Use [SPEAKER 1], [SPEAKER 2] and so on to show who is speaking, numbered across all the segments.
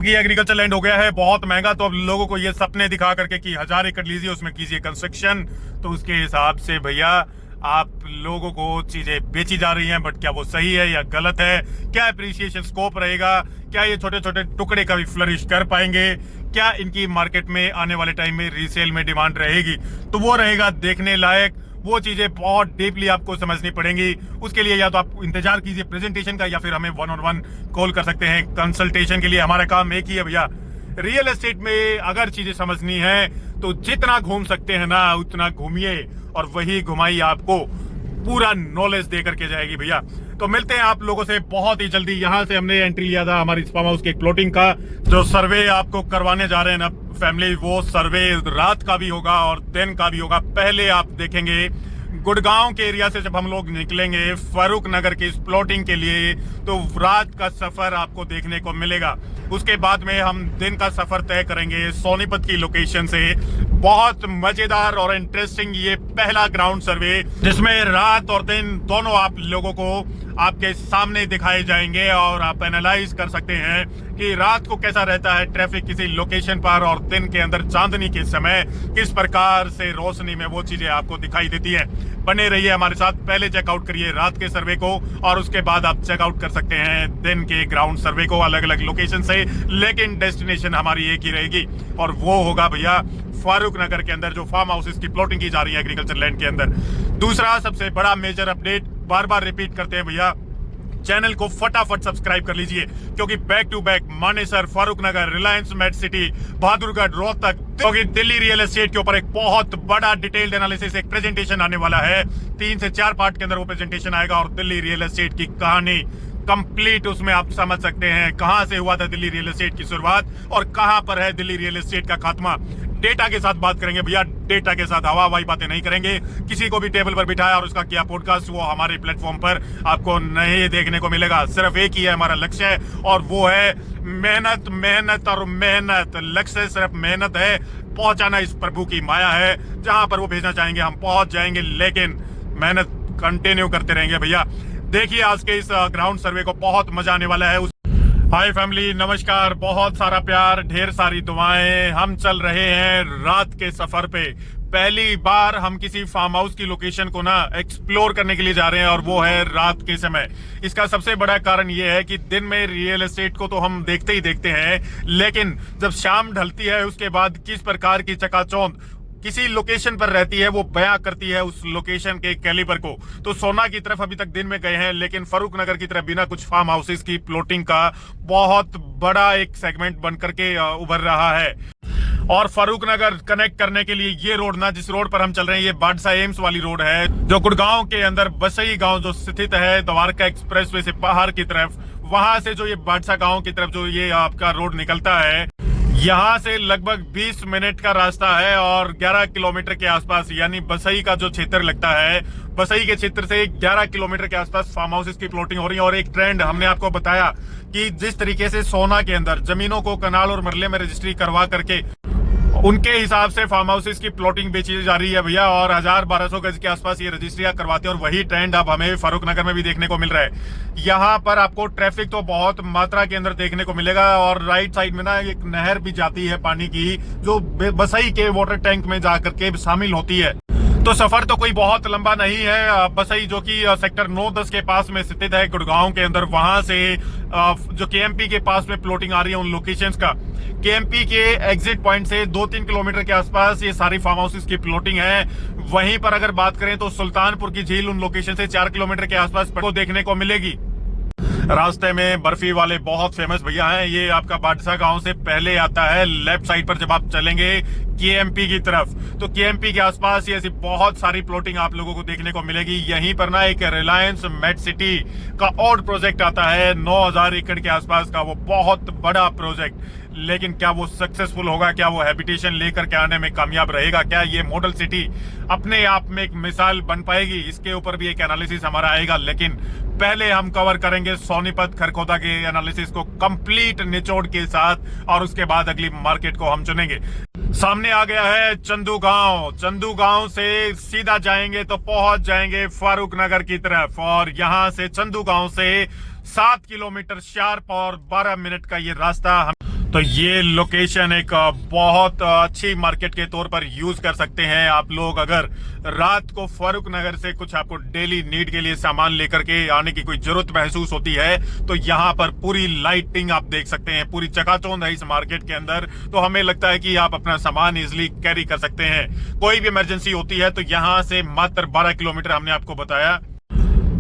[SPEAKER 1] ये agriculture land हो गया है बहुत महंगा, तो अब लोगों को ये सपने दिखा करके कि 1000 एकड़ लीजिए, उसमें कीजिए कंस्ट्रक्शन, तो उसके हिसाब से भैया आप लोगों को चीजें बेची जा रही हैं। बट क्या वो सही है या गलत है? क्या एप्रिसिएशन स्कोप रहेगा? क्या ये छोटे छोटे टुकड़े कभी फ्लरिश कर पाएंगे? क्या इनकी मार्केट में आने वाले टाइम में रीसेल में डिमांड रहेगी? तो वो रहेगा देखने लायक। वो चीजें बहुत डीपली आपको समझनी पड़ेंगी। उसके लिए या तो आप इंतजार कीजिए प्रेजेंटेशन का, या फिर हमें 1-on-1 कॉल कर सकते हैं कंसल्टेशन के लिए। हमारा काम एक ही है भैया, रियल एस्टेट में अगर चीजें समझनी है तो जितना घूम सकते हैं ना उतना घूमिए, और वही घुमाई आपको पूरा नॉलेज दे करके जाएगी भैया। तो मिलते हैं आप लोगों से बहुत ही जल्दी। यहाँ से हमने एंट्री लिया था हमारी फार्म हाउस की प्लॉटिंग का, जो सर्वे आपको करवाने जा रहे हैं ना फैमिली, वो सर्वे रात का भी होगा और दिन का भी होगा। पहले आप देखेंगे गुड़गांव के एरिया से जब हम लोग निकलेंगे फारूक नगर की इस प्लॉटिंग के लिए, तो रात का सफर आपको देखने को मिलेगा। उसके बाद में हम दिन का सफर तय करेंगे सोनीपत की लोकेशन से। बहुत मजेदार और इंटरेस्टिंग ये पहला ग्राउंड सर्वे, जिसमें रात और दिन दोनों आप लोगों को आपके सामने दिखाए जाएंगे, और आप एनालाइज कर सकते हैं कि रात को कैसा रहता है ट्रैफिक किसी लोकेशन पर, और दिन के अंदर चांदनी के समय किस प्रकार से रोशनी में वो चीजें आपको दिखाई देती हैं। बने रहिए हमारे साथ, पहले चेकआउट करिए रात के सर्वे को, और उसके बाद आप चेकआउट कर सकते हैं दिन के ग्राउंड सर्वे को अलग अलग लोकेशन से। लेकिन डेस्टिनेशन हमारी एक ही रहेगी, और वो होगा भैया फारूक नगर के अंदर, जो फार्म हाउसेस की प्लॉटिंग की जा रही है एग्रीकल्चर लैंड के अंदर। दूसरा सबसे बड़ा मेजर अपडेट, बार बार रिपीट करते हैं भैया, चैनल को फटाफट सब्सक्राइब कर लीजिए, क्योंकि back to back Manesar, Farrukh Nagar, Reliance MET city, Bahadurgarh, Rohtak, क्योंकि दिल्ली रियल एस्टेट के ऊपर एक बहुत बड़ा डिटेल्ड एनालिसिस, एक प्रेजेंटेशन आने वाला है। 3 से 4 पार्ट के अंदर वो प्रेजेंटेशन आएगा, और दिल्ली रियल एस्टेट की कहानी कंप्लीट, उसमें आप समझ सकते हैं कहां से हुआ था दिल्ली रियल एस्टेट की शुरुआत और कहां पर है दिल्ली रियल एस्टेट का खात्मा। डेटा के साथ बात करेंगे भैया, डेटा के साथ हवा हवाई बातें नहीं करेंगे। किसी को भी टेबल पर बिठाया और उसका किया पॉडकास्ट, वो हमारे प्लेटफॉर्म पर आपको नहीं देखने को मिलेगा। सिर्फ एक ही है हमारा लक्ष्य, और वो है मेहनत, मेहनत और मेहनत। लक्ष्य सिर्फ मेहनत है, पहुंचाना इस प्रभु की माया है। जहां पर वो भेजना चाहेंगे हम पहुंच जाएंगे, लेकिन मेहनत कंटिन्यू करते रहेंगे भैया। देखिए आज के इस ग्राउंड सर्वे को, बहुत मजा आने वाला है। हाय फैमिली, नमस्कार, बहुत सारा प्यार, ढेर सारी दुआएं। हम चल रहे हैं रात के सफर पे। पहली बार हम किसी फार्म हाउस की लोकेशन को ना एक्सप्लोर करने के लिए जा रहे हैं, और वो है रात के समय। इसका सबसे बड़ा कारण ये है कि दिन में रियल एस्टेट को तो हम देखते ही देखते हैं, लेकिन जब शाम ढलती है उसके बाद किस प्रकार की चकाचौंध किसी लोकेशन पर रहती है, वो बयां करती है उस लोकेशन के कैलिबर को। तो सोना की तरफ अभी तक दिन में गए हैं, लेकिन फारूक नगर की तरफ बिना कुछ फार्म हाउसेस की प्लॉटिंग का बहुत बड़ा एक सेगमेंट बन करके उभर रहा है। और फारूक नगर कनेक्ट करने के लिए ये रोड ना, जिस रोड पर हम चल रहे हैं, ये बादशाह एम्स वाली रोड है, जो गुड़गांव के अंदर बसई गांव जो स्थित है द्वारका एक्सप्रेसवे से बाहर की तरफ, वहां से जो ये बादशाह गांव की तरफ जो ये आपका रोड निकलता है, यहाँ से लगभग 20 मिनट का रास्ता है, और 11 किलोमीटर के आसपास, यानी बसई का जो क्षेत्र लगता है, बसई के क्षेत्र से 11 किलोमीटर के आसपास फार्म हाउसेस की प्लॉटिंग हो रही है। और एक ट्रेंड हमने आपको बताया कि जिस तरीके से सोना के अंदर जमीनों को कनाल और मरले में रजिस्ट्री करवा करके उनके हिसाब से फार्म हाउसेस की प्लॉटिंग बेची जा रही है भैया, और 1000-1200 गज के आसपास ये रजिस्ट्रियां करवाते हैं। और वही ट्रेंड अब हमें फारूक नगर में भी देखने को मिल रहा है। यहाँ पर आपको ट्रैफिक तो बहुत मात्रा के अंदर देखने को मिलेगा, और राइट साइड में ना एक नहर भी जाती है पानी की, जो बसई के वाटर टैंक में जाकर के शामिल होती है। तो सफर तो कोई बहुत लंबा नहीं है। बसई जो कि सेक्टर 9-10 के पास में स्थित है गुड़गांव के अंदर, वहां से जो केएमपी के पास में प्लॉटिंग आ रही है उन लोकेशंस का, केएमपी के एग्जिट पॉइंट से 2-3 किलोमीटर के आसपास ये सारी फार्म हाउसेस की प्लॉटिंग है। वहीं पर अगर बात करें तो सुल्तानपुर की झील उन लोकेशन से 4 किलोमीटर के आसपास को देखने को मिलेगी। रास्ते में बर्फी वाले बहुत फेमस भैया हैं। ये आपका बादशाह गांव से पहले आता है, लेफ्ट साइड पर जब आप चलेंगे केएमपी की तरफ, तो केएमपी के आसपास ये ऐसी बहुत सारी प्लॉटिंग आप लोगों को देखने को मिलेगी। यहीं पर ना एक रिलायंस मेट सिटी का और प्रोजेक्ट आता है 9000 एकड़ के आसपास का, वो बहुत बड़ा प्रोजेक्ट। लेकिन क्या वो सक्सेसफुल होगा? क्या वो हैबिटेशन लेकर के आने में कामयाब रहेगा? क्या ये मॉडल सिटी अपने आप में एक मिसाल बन पाएगी? इसके ऊपर भी एक एनालिसिस हमारा आएगा, लेकिन पहले हम कवर करेंगे सोनीपत खरखोदा के एनालिसिस को कंप्लीट निचोड़ के साथ, और उसके बाद अगली मार्केट को हम चुनेंगे। सामने आ गया है चंदू गांव। चंदू गांव से सीधा जाएंगे तो पहुंच जाएंगे फारूक नगर की तरफ, और यहां से चंदू गांव से 7 किलोमीटर शार्प और 12 मिनट का ये रास्ता। तो ये लोकेशन एक बहुत अच्छी मार्केट के तौर पर यूज कर सकते हैं आप लोग। अगर रात को फारूक नगर से कुछ आपको डेली नीड के लिए सामान लेकर के आने की कोई जरूरत महसूस होती है तो यहाँ पर पूरी लाइटिंग आप देख सकते हैं, पूरी चकाचौंध है इस मार्केट के अंदर। तो हमें लगता है कि आप अपना सामान इजिली कैरी कर सकते हैं। कोई भी इमरजेंसी होती है तो यहाँ से मात्र 12 किलोमीटर हमने आपको बताया।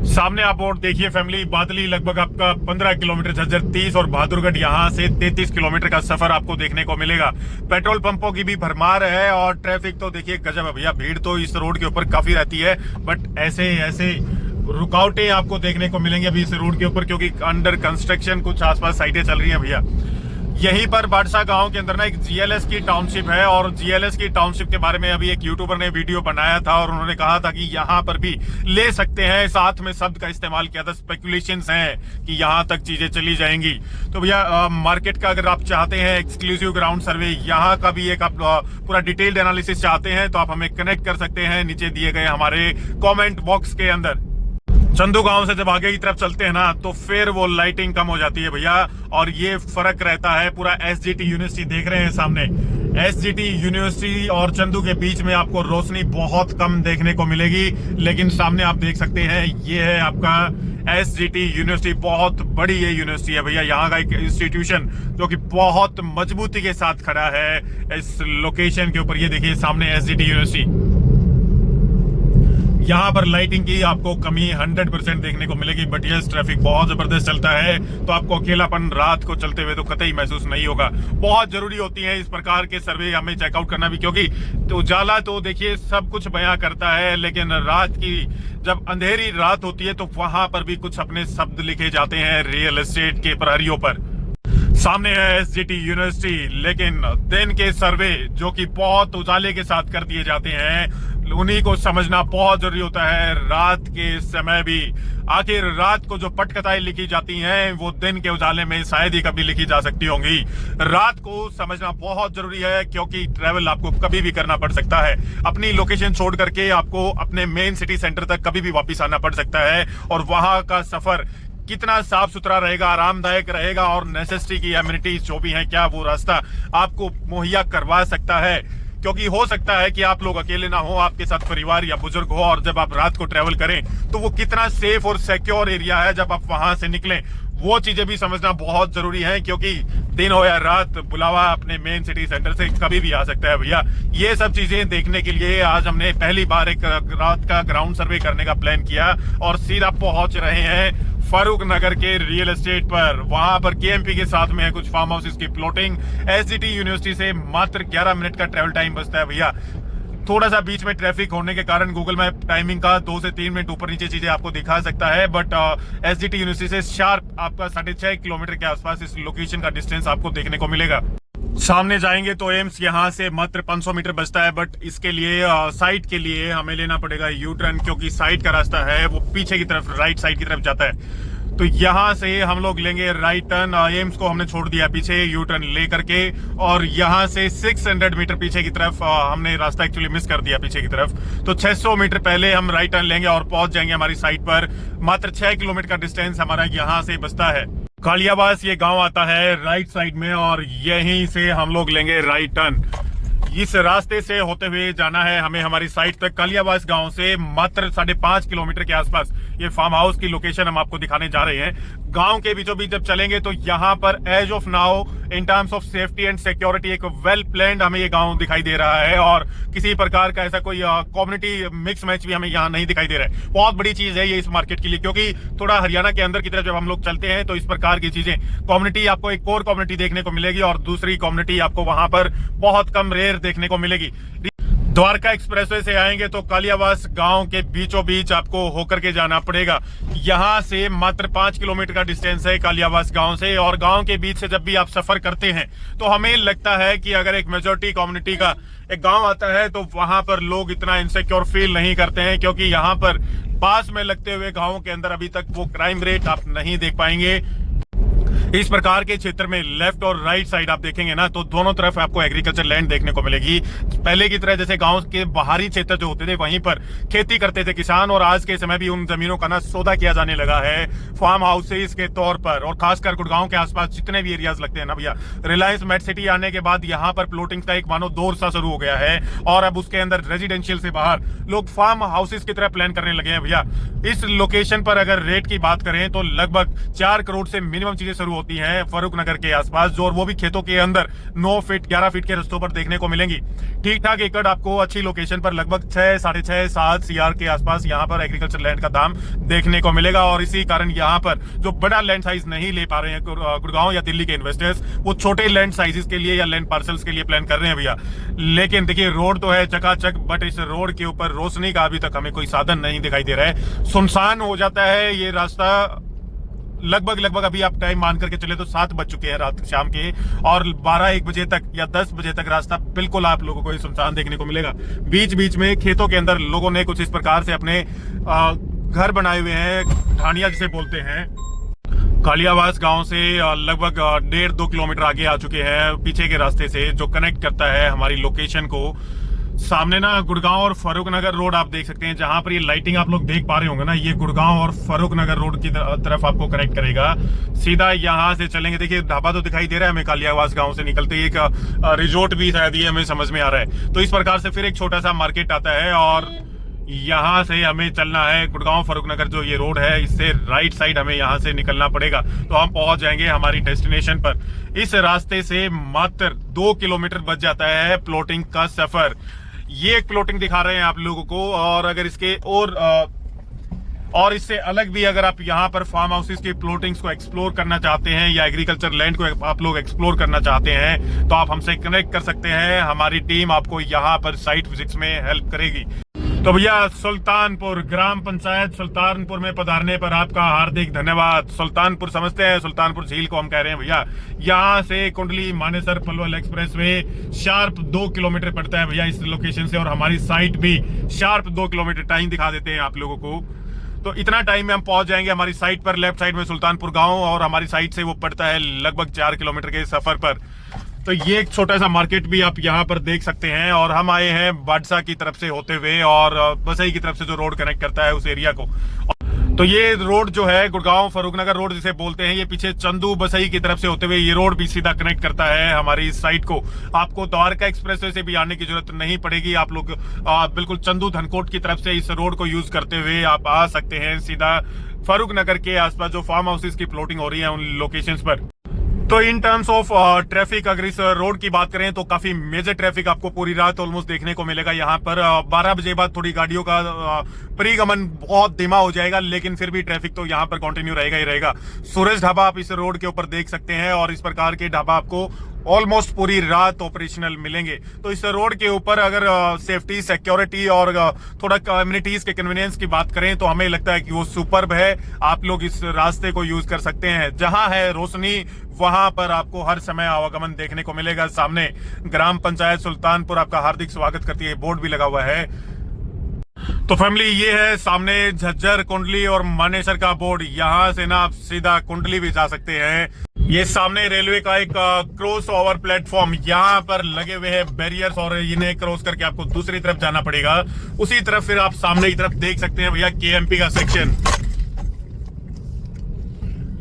[SPEAKER 1] सामने आप और देखिए फैमिली, बादली लगभग आपका 15 किलोमीटर, झज्जर 30 और बहादुरगढ़ यहाँ से 33 किलोमीटर का सफर आपको देखने को मिलेगा। पेट्रोल पंपों की भी भरमार है और ट्रैफिक तो देखिए गजब है भैया। भीड़ तो इस रोड के ऊपर काफी रहती है, बट ऐसे ऐसे रुकावटें आपको देखने को मिलेंगे अभी इस रोड के ऊपर, क्योंकि अंडर कंस्ट्रक्शन कुछ आसपास साइटें चल रही है भैया। यहीं पर बादशाह गांव के अंदर ना एक जीएलएस की टाउनशिप है और जीएलएस की टाउनशिप के बारे में अभी एक यूट्यूबर ने वीडियो बनाया था और उन्होंने कहा था कि यहाँ पर भी ले सकते हैं। साथ में शब्द का इस्तेमाल किया था, स्पेकुलेशंस हैं कि यहाँ तक चीजें चली जाएंगी। तो भैया मार्केट का अगर आप चाहते हैं एक्सक्लूसिव ग्राउंड सर्वे, यहाँ का भी एक आप पूरा डिटेल्ड एनालिसिस चाहते हैं तो आप हमें कनेक्ट कर सकते हैं नीचे दिए गए हमारे कॉमेंट बॉक्स के अंदर। चंदू गांव से जब आगे की तरफ चलते हैं ना तो फिर वो लाइटिंग कम हो जाती है भैया, और ये फर्क रहता है। पूरा एसजीटी यूनिवर्सिटी देख रहे हैं सामने, एसजीटी यूनिवर्सिटी और चंदू के बीच में आपको रोशनी बहुत कम देखने को मिलेगी, लेकिन सामने आप देख सकते हैं ये है आपका एसजीटी यूनिवर्सिटी। बहुत बड़ी ये यूनिवर्सिटी है भैया, यहाँ का एक इंस्टीट्यूशन जो कि बहुत मजबूती के साथ खड़ा है इस लोकेशन के ऊपर। ये देखिए सामने एसजीटी यूनिवर्सिटी। यहाँ पर लाइटिंग की आपको कमी 100% देखने को मिलेगी, बट यस ट्रैफिक बहुत जबरदस्त चलता है तो आपको अकेलापन रात को चलते हुए तो कतई महसूस नहीं होगा। बहुत जरूरी होती है इस प्रकार के सर्वे हमें चेकआउट करना भी, क्योंकि तो उजाला तो देखिए सब कुछ बयां करता है, लेकिन रात की जब अंधेरी रात होती है तो वहां पर भी कुछ अपने शब्द लिखे जाते हैं रियल एस्टेट के प्रहरियों पर। सामने है एसजीटी यूनिवर्सिटी, लेकिन दिन के सर्वे जो कि बहुत उजाले के साथ कर दिए जाते हैं उन्हीं को समझना बहुत जरूरी होता है रात के समय भी। आखिर रात को जो पटकथाएं लिखी जाती हैं वो दिन के उजाले में शायद ही कभी लिखी जा सकती होंगी। रात को समझना बहुत जरूरी है क्योंकि ट्रैवल आपको कभी भी करना पड़ सकता है। अपनी लोकेशन छोड़ करके आपको अपने मेन सिटी सेंटर तक कभी भी वापस आना पड़ सकता है, और वहां का सफर कितना साफ सुथरा रहेगा, आरामदायक रहेगा और नेसेसिटी की एमिनिटीज जो भी है क्या वो रास्ता आपको मुहैया करवा सकता है। क्योंकि हो सकता है कि आप लोग अकेले ना हो, आपके साथ परिवार या बुजुर्ग हो, और जब आप रात को ट्रेवल करें तो वो कितना सेफ और सिक्योर एरिया है जब आप वहां से निकलें, वो चीजें भी समझना बहुत जरूरी है। क्योंकि दिन हो या रात बुलावा अपने मेन सिटी सेंटर से कभी भी आ सकता है भैया। ये सब चीजें देखने के लिए आज हमने पहली बार एक रात का ग्राउंड सर्वे करने का प्लान किया और सीधा पहुंच रहे हैं फारूक नगर के रियल एस्टेट पर। वहां पर केएमपी के साथ में है कुछ फार्म हाउसेस की प्लॉटिंग। एसजीटी यूनिवर्सिटी से मात्र 11 मिनट का ट्रेवल टाइम बचता है भैया। थोड़ा सा बीच में ट्रैफिक होने के कारण गूगल मैप टाइमिंग का 2 से 3 मिनट ऊपर नीचे चीजें आपको दिखा सकता है, बट एसजीटी यूनिवर्सिटी से शार्प आपका 6.5 किलोमीटर के आसपास इस लोकेशन का डिस्टेंस आपको देखने को मिलेगा। सामने जाएंगे तो एम्स यहाँ से मात्र 500 मीटर बचता है, बट इसके लिए साइड के लिए हमें लेना पड़ेगा यू टर्न, क्योंकि साइड का रास्ता है वो पीछे की तरफ राइट साइड की तरफ जाता है। तो यहाँ से हम लोग लेंगे राइट टर्न। एम्स को हमने छोड़ दिया पीछे यू टर्न ले करके, और यहाँ से 600 मीटर पीछे की तरफ हमने रास्ता एक्चुअली मिस कर दिया पीछे की तरफ। तो 600 मीटर पहले हम राइट टर्न लेंगे और पहुंच जाएंगे हमारी साइट पर। मात्र 6 किलोमीटर का डिस्टेंस हमारा यहाँ से बचता है। कालियाबास ये गांव आता है राइट साइड में, और यहीं से हम लोग लेंगे राइट टर्न। इस रास्ते से होते हुए जाना है हमें हमारी साइट तक। कालियाबास गांव से मात्र 5.5 किलोमीटर के आसपास ये फार्म हाउस की लोकेशन हम आपको दिखाने जा रहे हैं। गांव के बीचों बीच जब चलेंगे तो यहाँ पर as of now in terms of safety and security एक वेल प्लान्ड हमें ये गांव दिखाई दे रहा है, और किसी प्रकार का ऐसा कोई कम्युनिटी मिक्स मैच भी हमें यहाँ नहीं दिखाई दे रहा है। बहुत बड़ी चीज है ये इस मार्केट के लिए, क्योंकि थोड़ा हरियाणा के अंदर की तरफ जब हम लोग चलते हैं तो इस प्रकार की चीजें कम्युनिटी आपको एक कोर कम्युनिटी देखने को मिलेगी और दूसरी कम्युनिटी आपको वहां पर बहुत कम रेयर देखने को मिलेगी। द्वारका एक्सप्रेसवे से आएंगे तो कालियाबास गांव के बीचों बीच आपको होकर के जाना पड़ेगा। यहां से मात्र 5 किलोमीटर का डिस्टेंस है कालियाबास गांव से, और गांव के बीच से जब भी आप सफर करते हैं तो हमें लगता है कि अगर एक मेजोरिटी कम्युनिटी का एक गांव आता है तो वहां पर लोग इतना इनसिक्योर फील नहीं करते हैं, क्योंकि यहाँ पर पास में लगते हुए गांवों के अंदर अभी तक वो क्राइम रेट आप नहीं देख पाएंगे। इस प्रकार के क्षेत्र में लेफ्ट और राइट साइड आप देखेंगे ना तो दोनों तरफ आपको एग्रीकल्चर लैंड देखने को मिलेगी। पहले की तरह जैसे गांव के बाहरी क्षेत्र जो होते थे वहीं पर खेती करते थे किसान, और आज के समय भी उन जमीनों का ना सौदा किया जाने लगा है फार्म हाउसेस के तौर पर। और खासकर गुड़गांव के आसपास जितने भी एरियाज लगते हैं ना भैया, रिलायंस मेट सिटी आने के बाद यहाँ पर प्लॉटिंग का एक मानो दौर सा शुरू हो गया है, और अब उसके अंदर रेजिडेंशियल से बाहर लोग फार्म हाउसेस की तरह प्लान करने लगे हैं भैया। इस लोकेशन पर अगर रेट की बात करें तो लगभग 4 करोड़ से मिनिमम चीजें शुरू होती हैं फरूख नगर के आसपास, जो और वो भी खेतों के अंदर 9 फीट 11 फीट के रस्तों पर देखने को मिलेंगी। ठीक ठाक एकड़ आपको अच्छी लोकेशन पर लगभग 6, 6.5, 7 CR के आसपास यहाँ पर एग्रीकल्चर लैंड का दाम देखने को मिलेगा। और इसी कारण यहाँ पर जो बड़ा लैंड साइज नहीं ले पा रहे हैं गुड़गांव या दिल्ली के इन्वेस्टर्स, वो छोटे लैंड साइजेस के लिए या लैंड पार्सल्स के लिए प्लान कर रहे हैं भैया। लेकिन देखिए रोड तो है चकाचक, बट इस रोड के ऊपर रोशनी का अभी तक हमें कोई साधन नहीं दिखाई दे रहा है। सुनसान हो जाता है ये रास्ता। लगभग अभी आप टाइम मान करके चले तो 7 बज चुके हैं रात शाम के, और 12-1 बजे तक या 10 बजे तक रास्ता बिल्कुल आप लोगों को सुनसान देखने को मिलेगा। बीच बीच में खेतों के अंदर लोगों ने कुछ इस प्रकार से अपने घर बनाए हुए हैं, ढानिया जिसे बोलते हैं। कालियावास गांव से लगभग 1.5-2 किलोमीटर आगे आ चुके हैं पीछे के रास्ते से, जो कनेक्ट करता है हमारी लोकेशन को। सामने ना गुड़गांव और फरूख नगर रोड आप देख सकते हैं, जहां पर ये लाइटिंग आप लोग देख पा रहे होंगे ना, ये गुड़गांव और फरूख नगर रोड की तरफ आपको कनेक्ट करेगा। सीधा यहां से चलेंगे, देखिए ढाबा तो दिखाई दे रहा है हमें कालियावास गांव से निकलते, एक रिजोर्ट भी शायद ये हमें समझ में आ रहा है। तो इस प्रकार से फिर एक छोटा सा मार्केट आता है, और यहाँ से हमें चलना है गुड़गांव फरूख नगर जो ये रोड है, इससे राइट साइड हमें यहाँ से निकलना पड़ेगा, तो हम पहुंच जाएंगे हमारी डेस्टिनेशन पर। इस रास्ते से मात्र 2 किलोमीटर बच जाता है प्लॉटिंग का सफर। ये एक प्लॉटिंग दिखा रहे हैं आप लोगों को, और अगर इसके और इससे अलग भी अगर आप यहाँ पर फार्म हाउसेस की प्लॉटिंग्स को एक्सप्लोर करना चाहते हैं या एग्रीकल्चर लैंड को आप लोग एक्सप्लोर करना चाहते हैं, तो आप हमसे कनेक्ट कर सकते हैं। हमारी टीम आपको यहाँ पर साइट विजिट्स में हेल्प करेगी। तो भैया सुल्तानपुर ग्राम पंचायत सुल्तानपुर में पधारने पर आपका हार्दिक धन्यवाद। सुल्तानपुर समझते हैं, सुल्तानपुर झील को हम कह रहे हैं भैया। यहाँ से Kundli Manesar Palwal express way sharp 2 kilometre पड़ता है भैया इस लोकेशन से, और हमारी साइट भी शार्प 2 किलोमीटर टाइम दिखा देते हैं आप लोगों को। तो इतना टाइम में हम पहुंच जाएंगे हमारी साइट पर। लेफ्ट साइड में सुल्तानपुर गांव, और हमारी साइट से वो पड़ता है लगभग 4 किलोमीटर के सफर पर। तो ये एक छोटा सा मार्केट भी आप यहाँ पर देख सकते हैं, और हम आए हैं बादशाह की तरफ से होते हुए और बसई की तरफ से जो रोड कनेक्ट करता है उस एरिया को। तो ये रोड जो है गुड़गांव फरूख नगर रोड जिसे बोलते हैं, ये पीछे चंदू बसई की तरफ से होते हुए ये रोड भी सीधा कनेक्ट करता है हमारी इस साइट को। आपको द्वारका एक्सप्रेसवे से भी आने की जरूरत नहीं पड़ेगी, आप लोग बिल्कुल चंदू धनकोट की तरफ से इस रोड को यूज करते हुए आप आ सकते हैं सीधा फरूख नगर के आसपास जो फार्म हाउसेस की प्लॉटिंग हो रही है उन लोकेशंस पर। तो इन टर्म्स ऑफ ट्रैफिक अगर इस रोड की बात करें तो काफी मेजर ट्रैफिक आपको पूरी रात ऑलमोस्ट देखने को मिलेगा। यहाँ पर 12 बजे बाद थोड़ी गाड़ियों का परिगमन बहुत धीमा हो जाएगा, लेकिन फिर भी ट्रैफिक तो यहाँ पर कंटिन्यू रहेगा ही रहेगा। सूरज ढाबा आप इस रोड के ऊपर देख सकते हैं, और इस प्रकार के ढाबा आपको ऑलमोस्ट पूरी रात ऑपरेशनल मिलेंगे। तो इस रोड के ऊपर अगर सेफ्टी, सिक्योरिटी और थोड़ा कम्युनिटीज के कन्वीनियंस की बात करें तो हमें लगता है कि वो सुपर्ब है। आप लोग इस रास्ते को यूज कर सकते हैं। जहां है रोशनी वहां पर आपको हर समय आवागमन देखने को मिलेगा। सामने ग्राम पंचायत सुल्तानपुर आपका हार्दिक स्वागत करती है, बोर्ड भी लगा हुआ है। तो फैमिली ये है सामने झज्जर, कुंडली और मानेसर का बोर्ड। यहाँ से ना आप सीधा कुंडली भी जा सकते हैं। ये सामने रेलवे का एक क्रॉस ओवर प्लेटफॉर्म, यहाँ पर लगे हुए हैं बैरियर्स, और इन्हें क्रॉस करके आपको दूसरी तरफ जाना पड़ेगा। उसी तरफ फिर आप सामने की तरफ देख सकते हैं भैया केएमपी का सेक्शन।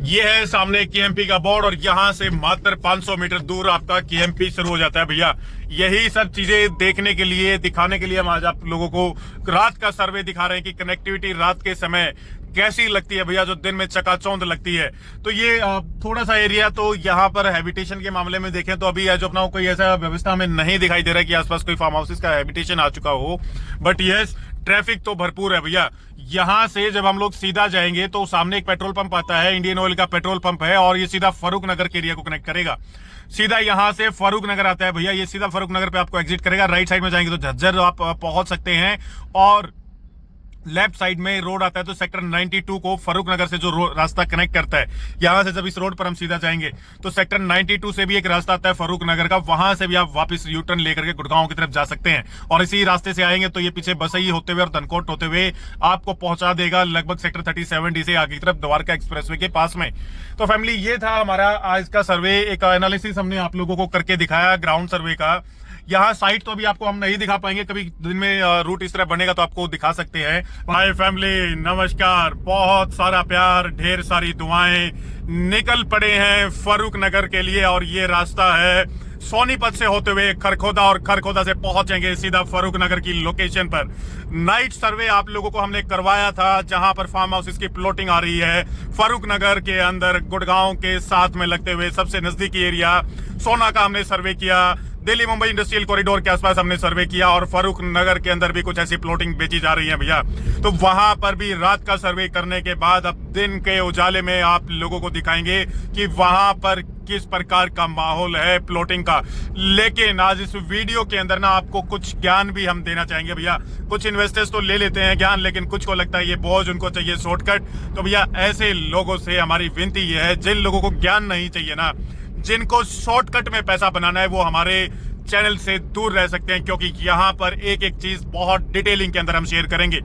[SPEAKER 1] ये है सामने केएमपी का बोर्ड, और यहाँ से मात्र 500 मीटर दूर आपका केएमपी शुरू हो जाता है भैया। यही सब चीजें देखने के लिए, दिखाने के लिए हम आज आप लोगों को रात का सर्वे दिखा रहे हैं कि कनेक्टिविटी रात के समय कैसी लगती है भैया, जो दिन में चकाचौंध लगती है। तो ये थोड़ा सा एरिया तो यहाँ पर हैबिटेशन के मामले में देखें तो अभी जो अपना कोई ऐसा व्यवस्था हमें नहीं दिखाई दे रहा है कि आसपास कोई फार्म हाउसेस का हैबिटेशन आ चुका हो, बट यस ट्रैफिक तो भरपूर है भैया। यहाँ से जब हम लोग सीधा जाएंगे तो सामने एक पेट्रोल पंप आता है, इंडियन ऑयल का पेट्रोल पंप है, और ये सीधा फरूख नगर के एरिया को कनेक्ट करेगा। सीधा यहाँ से फरूख नगर आता है भैया, ये सीधा फरूख नगर पे आपको एग्जिट करेगा। राइट साइड में जाएंगे तो झज्जर आप पहुंच सकते हैं, और लेफ्ट साइड में रोड आता है, तो सेक्टर 92 को फरूक नगर से जो रास्ता कनेक्ट करता है, यहां से जब इस रोड पर हम सीधा जाएंगे तो सेक्टर 92 से भी एक रास्ता आता है फरूक नगर का, वहां से भी आप वापस यू टर्न लेकर के गुड़गांव की तरफ जा सकते हैं। और इसी रास्ते से आएंगे तो ये पीछे बसई होते हुए और धनकोट होते हुए आपको पहुंचा देगा लगभग सेक्टर 37D से आगे की तरफ द्वारका एक्सप्रेसवे के पास में। तो फैमिली, ये था हमारा आज का सर्वे, एक एनालिसिस हमने आप लोगों को करके दिखाया ग्राउंड सर्वे का। यहाँ साइट तो अभी आपको हम नहीं दिखा पाएंगे, कभी दिन में रूट इस तरह बनेगा तो आपको दिखा सकते हैं। हाय फैमिली, नमस्कार, बहुत सारा प्यार, ढेर सारी दुआएं। निकल पड़े हैं फरूक नगर के लिए और ये रास्ता है सोनीपत से होते हुए खरखोदा और खरखोदा से पहुंचेंगे सीधा फरूक नगर की लोकेशन पर। नाइट सर्वे आप लोगों को हमने करवाया था जहां पर फार्म हाउस की प्लॉटिंग आ रही है फरूक नगर के अंदर, गुड़गांव के साथ में लगते हुए सबसे नजदीकी एरिया सोना का हमने सर्वे किया। दिल्ली मुंबई इंडस्ट्रियल कॉरिडोर के आसपास हमने सर्वे किया और फरूक नगर के अंदर भी कुछ ऐसी प्लॉटिंग बेची जा रही है भैया। तो वहां पर भी रात का सर्वे करने के बाद अब दिन के उजाले में आप लोगों को दिखाएंगे कि वहां पर किस प्रकार का माहौल है प्लॉटिंग का। लेकिन आज इस वीडियो के अंदर ना आपको कुछ ज्ञान भी हम देना चाहेंगे भैया। कुछ इन्वेस्टर्स तो ले लेते हैं ज्ञान, लेकिन कुछ को लगता है ये बोझ, उनको चाहिए शॉर्टकट। तो भैया ऐसे लोगों से हमारी विनती ये है, जिन लोगों को ज्ञान नहीं चाहिए ना, जिनको शॉर्टकट में पैसा बनाना है, वो हमारे चैनल से दूर रह सकते हैं, क्योंकि यहां पर एक एक चीज बहुत डिटेलिंग के अंदर हम शेयर करेंगे।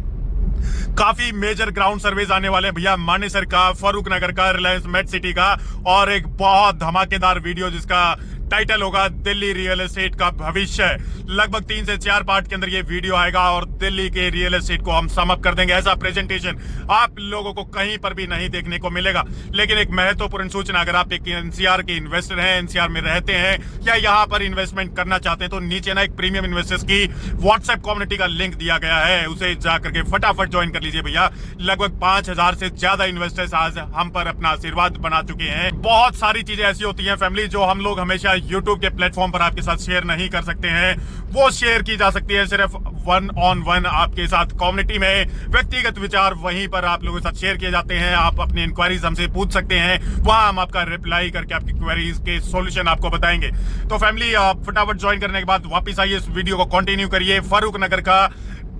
[SPEAKER 1] काफी मेजर ग्राउंड सर्वेज आने वाले हैं भैया, मानेसर का, फरूक नगर का, रिलायंस मेट सिटी का, और एक बहुत धमाकेदार वीडियो जिसका टाइटल होगा दिल्ली रियल एस्टेट का भविष्य। लगभग 3 से 4 पार्ट के अंदर ये वीडियो आएगा और दिल्ली के रियल एस्टेट को हम सम अप कर देंगे। ऐसा प्रेजेंटेशन आप लोगों को कहीं पर भी नहीं देखने को मिलेगा। लेकिन एक महत्वपूर्ण सूचना, अगर आप एक एनसीआर के इन्वेस्टर हैं, एनसीआर में रहते हैं या यहाँ पर इन्वेस्टमेंट करना चाहते हैं, तो नीचे ना एक प्रीमियम इन्वेस्टर्स की व्हाट्सएप कम्युनिटी का लिंक दिया गया है, उसे जाकर के फटाफट ज्वाइन कर लीजिए भैया। लगभग 5000 से ज्यादा इन्वेस्टर्स आज हम पर अपना आशीर्वाद बना चुके हैं। बहुत सारी चीजें ऐसी होती हैं फैमिली जो हम लोग हमेशा यूट्यूब के प्लेटफॉर्म पर आपके साथ शेयर नहीं कर सकते हैं, वो शेयर की जा सकती है सिर्फ 1-on-1 आपके साथ कम्युनिटी में। व्यक्तिगत विचार वहीं पर आप लोगों के साथ शेयर किए जाते हैं। आप अपनी इंक्वायरीज हमसे पूछ सकते हैं, वहां हम आपका रिप्लाई करके आपकी क्वेरीज के सॉल्यूशन आपको बताएंगे। तो फैमिली, आप फटाफट ज्वाइन करने के बाद वापस आइए, इस वीडियो को कंटिन्यू करिए। फरूक नगर का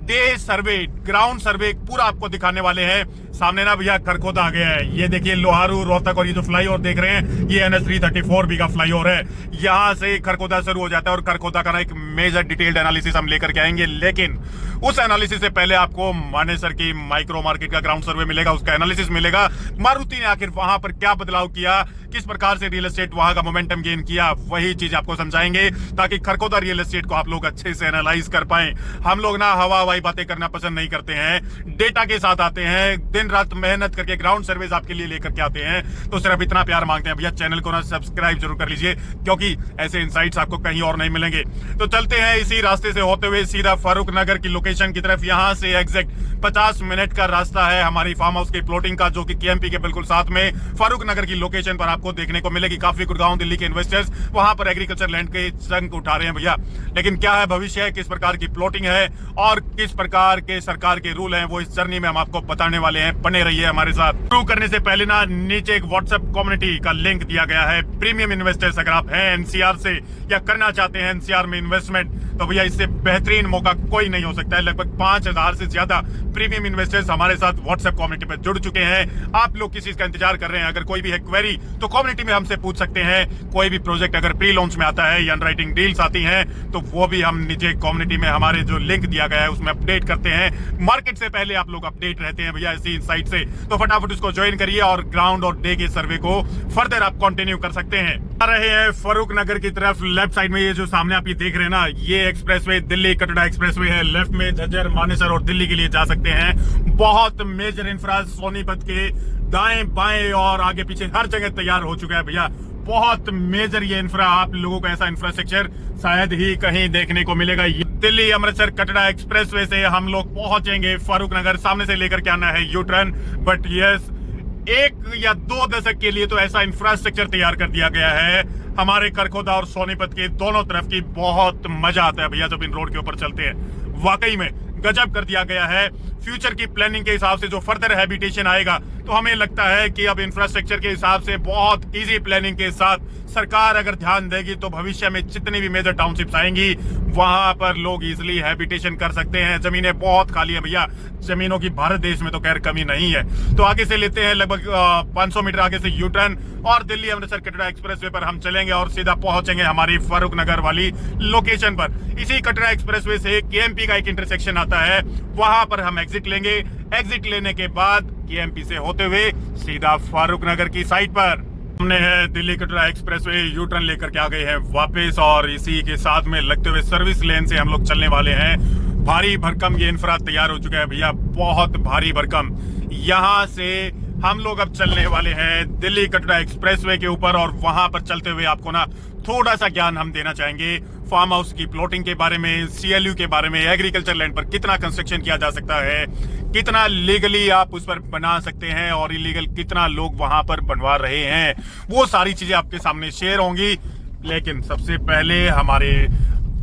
[SPEAKER 1] डे सर्वे, ग्राउंड सर्वे पूरा आपको दिखाने वाले हैं। सामने ना भैया खरखोदा आ गया है, ये देखिए लोहारू रोहतक, और ये जो फ्लाईओवर देख रहे हैं ये NH 334B का फ्लाईओवर है। यहाँ से खरखोदा शुरू हो जाता है और खरखोदा का ना एक मेजर डिटेल्ड एनालिसिस हम लेकर के आएंगे। लेकिन उस एनालिसिस से पहले आपको मानेसर की माइक्रो मार्केट का ग्राउंड सर्वे मिलेगा, उसका एनालिसिस मिलेगा। मारुति ने आखिर वहां पर क्या बदलाव किया, किस प्रकार से रियल एस्टेट वहां का मोमेंटम गेन किया, वही चीज आपको समझाएंगे ताकि खरखोदा रियल एस्टेट को आप लोग अच्छे से एनालाइज कर पाए। हम लोग ना हवा हवाई बातें करना पसंद नहीं करते हैं, डेटा के साथ आते हैं, दिन रात मेहनत करके ग्राउंड सर्वेज आपके लिए लेकर के आते हैं। तो सिर्फ इतना प्यार मांगते हैं भैया, चैनल को ना सब्सक्राइब जरूर कर लीजिए, क्योंकि ऐसे इनसाइट्स आपको कहीं और नहीं मिलेंगे। तो चलते हैं इसी रास्ते से होते हुए सीधा फारूक नगर की लोकेशन की तरफ। यहां से एग्जैक्ट 50 मिनट का रास्ता है हमारी फार्म हाउस की प्लॉटिंग का, जो कि KMP के बिल्कुल साथ में फारूक नगर की लोकेशन पर आपको देखने को मिलेगी। काफी गुड़गांव दिल्ली के इन्वेस्टर्स वहां पर एग्रीकल्चर लैंड के चंक उठा रहे हैं भैया। लेकिन क्या है भविष्य, किस प्रकार की प्लॉटिंग है और किस प्रकार के सरकार के रूल हैं, वो इस जर्नी में हम आपको बताने वाले हैं। बने रहिए हमारे साथ। शुरू करने से पहले ना नीचे एक व्हाट्सएप कम्युनिटी का लिंक दिया गया है। प्रीमियम इन्वेस्टर्स अगर आप हैं NCR से या करना चाहते हैं NCR में इन्वेस्टमेंट, तो भैया इससे बेहतरीन मौका कोई नहीं हो सकता है। लगभग 5000 से ज्यादा प्रीमियम इन्वेस्टर्स हमारे साथ व्हाट्सएप कम्युनिटी पर जुड़ चुके हैं। आप लोग किस चीज का इंतजार कर रहे हैं? अगर कोई भी है क्वेरी तो कम्युनिटी में हमसे पूछ सकते हैं। कोई भी प्रोजेक्ट अगर प्री लॉन्च में आता है या अंडरराइटिंग डील्स आती हैं, तो वो भी हम नीचे कम्युनिटी में हमारे जो लिंक दिया गया है उसमें अपडेट करते हैं। मार्केट से पहले आप लोग अपडेट रहते हैं भैया इसी इनसाइट से। तो फटाफट उसको ज्वाइन करिए और ग्राउंड और डे के सर्वे को फर्दर आप कंटिन्यू कर सकते हैं। आ रहे हैं फरूक नगर की तरफ। लेफ्ट साइड में ये जो सामने आप ये देख रहे हैं ना, ये एक्सप्रेसवे दिल्ली कटरा एक्सप्रेसवे है। लेफ्ट में झज्जर, मानेसर और दिल्ली के लिए जा सकते हैं। बहुत मेजर इंफ्रा सोनीपत के दाएं बाएं और आगे पीछे हर जगह तैयार हो चुका है भैया। बहुत मेजर ये इंफ्रा, आप लोगों को ऐसा इंफ्रास्ट्रक्चर शायद ही कहीं देखने को मिलेगा। दिल्ली अमृतसर कटरा एक्सप्रेसवे से हम लोग पहुंचेंगे फारूक नगर। सामने से लेकर के आना है यू टर्न, बट यस 1 या 2 दशक के लिए तो ऐसा इंफ्रास्ट्रक्चर तैयार कर दिया गया है हमारे खरखोदा और सोनीपत के दोनों तरफ की। बहुत मजा आता है भैया जब इन रोड के ऊपर चलते हैं, वाकई में गजब कर दिया गया है। फ्यूचर की प्लानिंग के हिसाब से जो फर्दर हैबिटेशन आएगा, तो हमें लगता है कि अब इंफ्रास्ट्रक्चर के हिसाब से बहुत इजी प्लानिंग के साथ सरकार अगर ध्यान देगी तो भविष्य में जितनी भी मेजर टाउनशिप्स आएंगी वहां पर लोग इजिली हैबिटेशन कर सकते हैं। जमीनें बहुत खाली है भैया, जमीनों की भारत देश में तो खैर कमी नहीं है। तो आगे से लेते हैं लगभग 500 मीटर आगे से यू टर्न और दिल्ली अमृतसर कटरा एक्सप्रेसवे पर हम चलेंगे और सीधा पहुंचेंगे हमारी फारूक नगर वाली लोकेशन पर। इसी कटरा एक्सप्रेसवे से केएमपी का एक इंटरसेक्शन आता है, वहां पर हम एग्जिट लेंगे। एग्जिट लेने के बाद केएमपी से होते हुए सीधा फारूक नगर की साइड पर हमने है Delhi Katra expressway U turn लेकर के आ गए हैं वापस, और इसी के साथ में लगते हुए सर्विस लेन से हम लोग चलने वाले हैं। भारी भरकम ये इंफ्रा तैयार हो चुका है भैया, बहुत भारी भरकम। यहाँ से हम लोग अब चलने वाले हैं दिल्ली कटरा एक्सप्रेसवे के ऊपर, और वहां पर चलते हुए आपको ना थोड़ा सा ज्ञान हम देना चाहेंगे फार्म हाउस की प्लॉटिंग के बारे में, सीएलयू के बारे में, एग्रीकल्चर लैंड पर कितना कंस्ट्रक्शन किया जा सकता है, कितना लीगली आप उस पर बना सकते हैं और इलीगल कितना लोग वहां पर बनवा रहे हैं, वो सारी चीजें आपके सामने शेयर होंगी। लेकिन सबसे पहले हमारे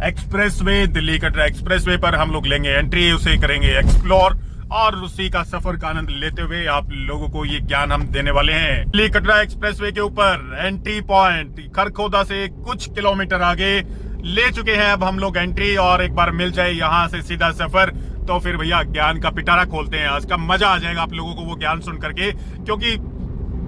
[SPEAKER 1] एक्सप्रेसवे दिल्ली कटरा एक्सप्रेसवे पर हम लोग लेंगे एंट्री, उसे करेंगे एक्सप्लोर और उसी का सफर का आनंद लेते हुए आप लोगों को ये ज्ञान हम देने वाले हैं। दिल्ली कटरा एक्सप्रेसवे के ऊपर एंट्री पॉइंट खरखोदा से कुछ किलोमीटर आगे ले चुके हैं अब हम लोग एंट्री, और एक बार मिल जाए यहाँ से सीधा सफर तो फिर भैया ज्ञान का पिटारा खोलते हैं। आज का मजा आ जाएगा आप लोगों को वो ज्ञान सुन करके, क्योंकि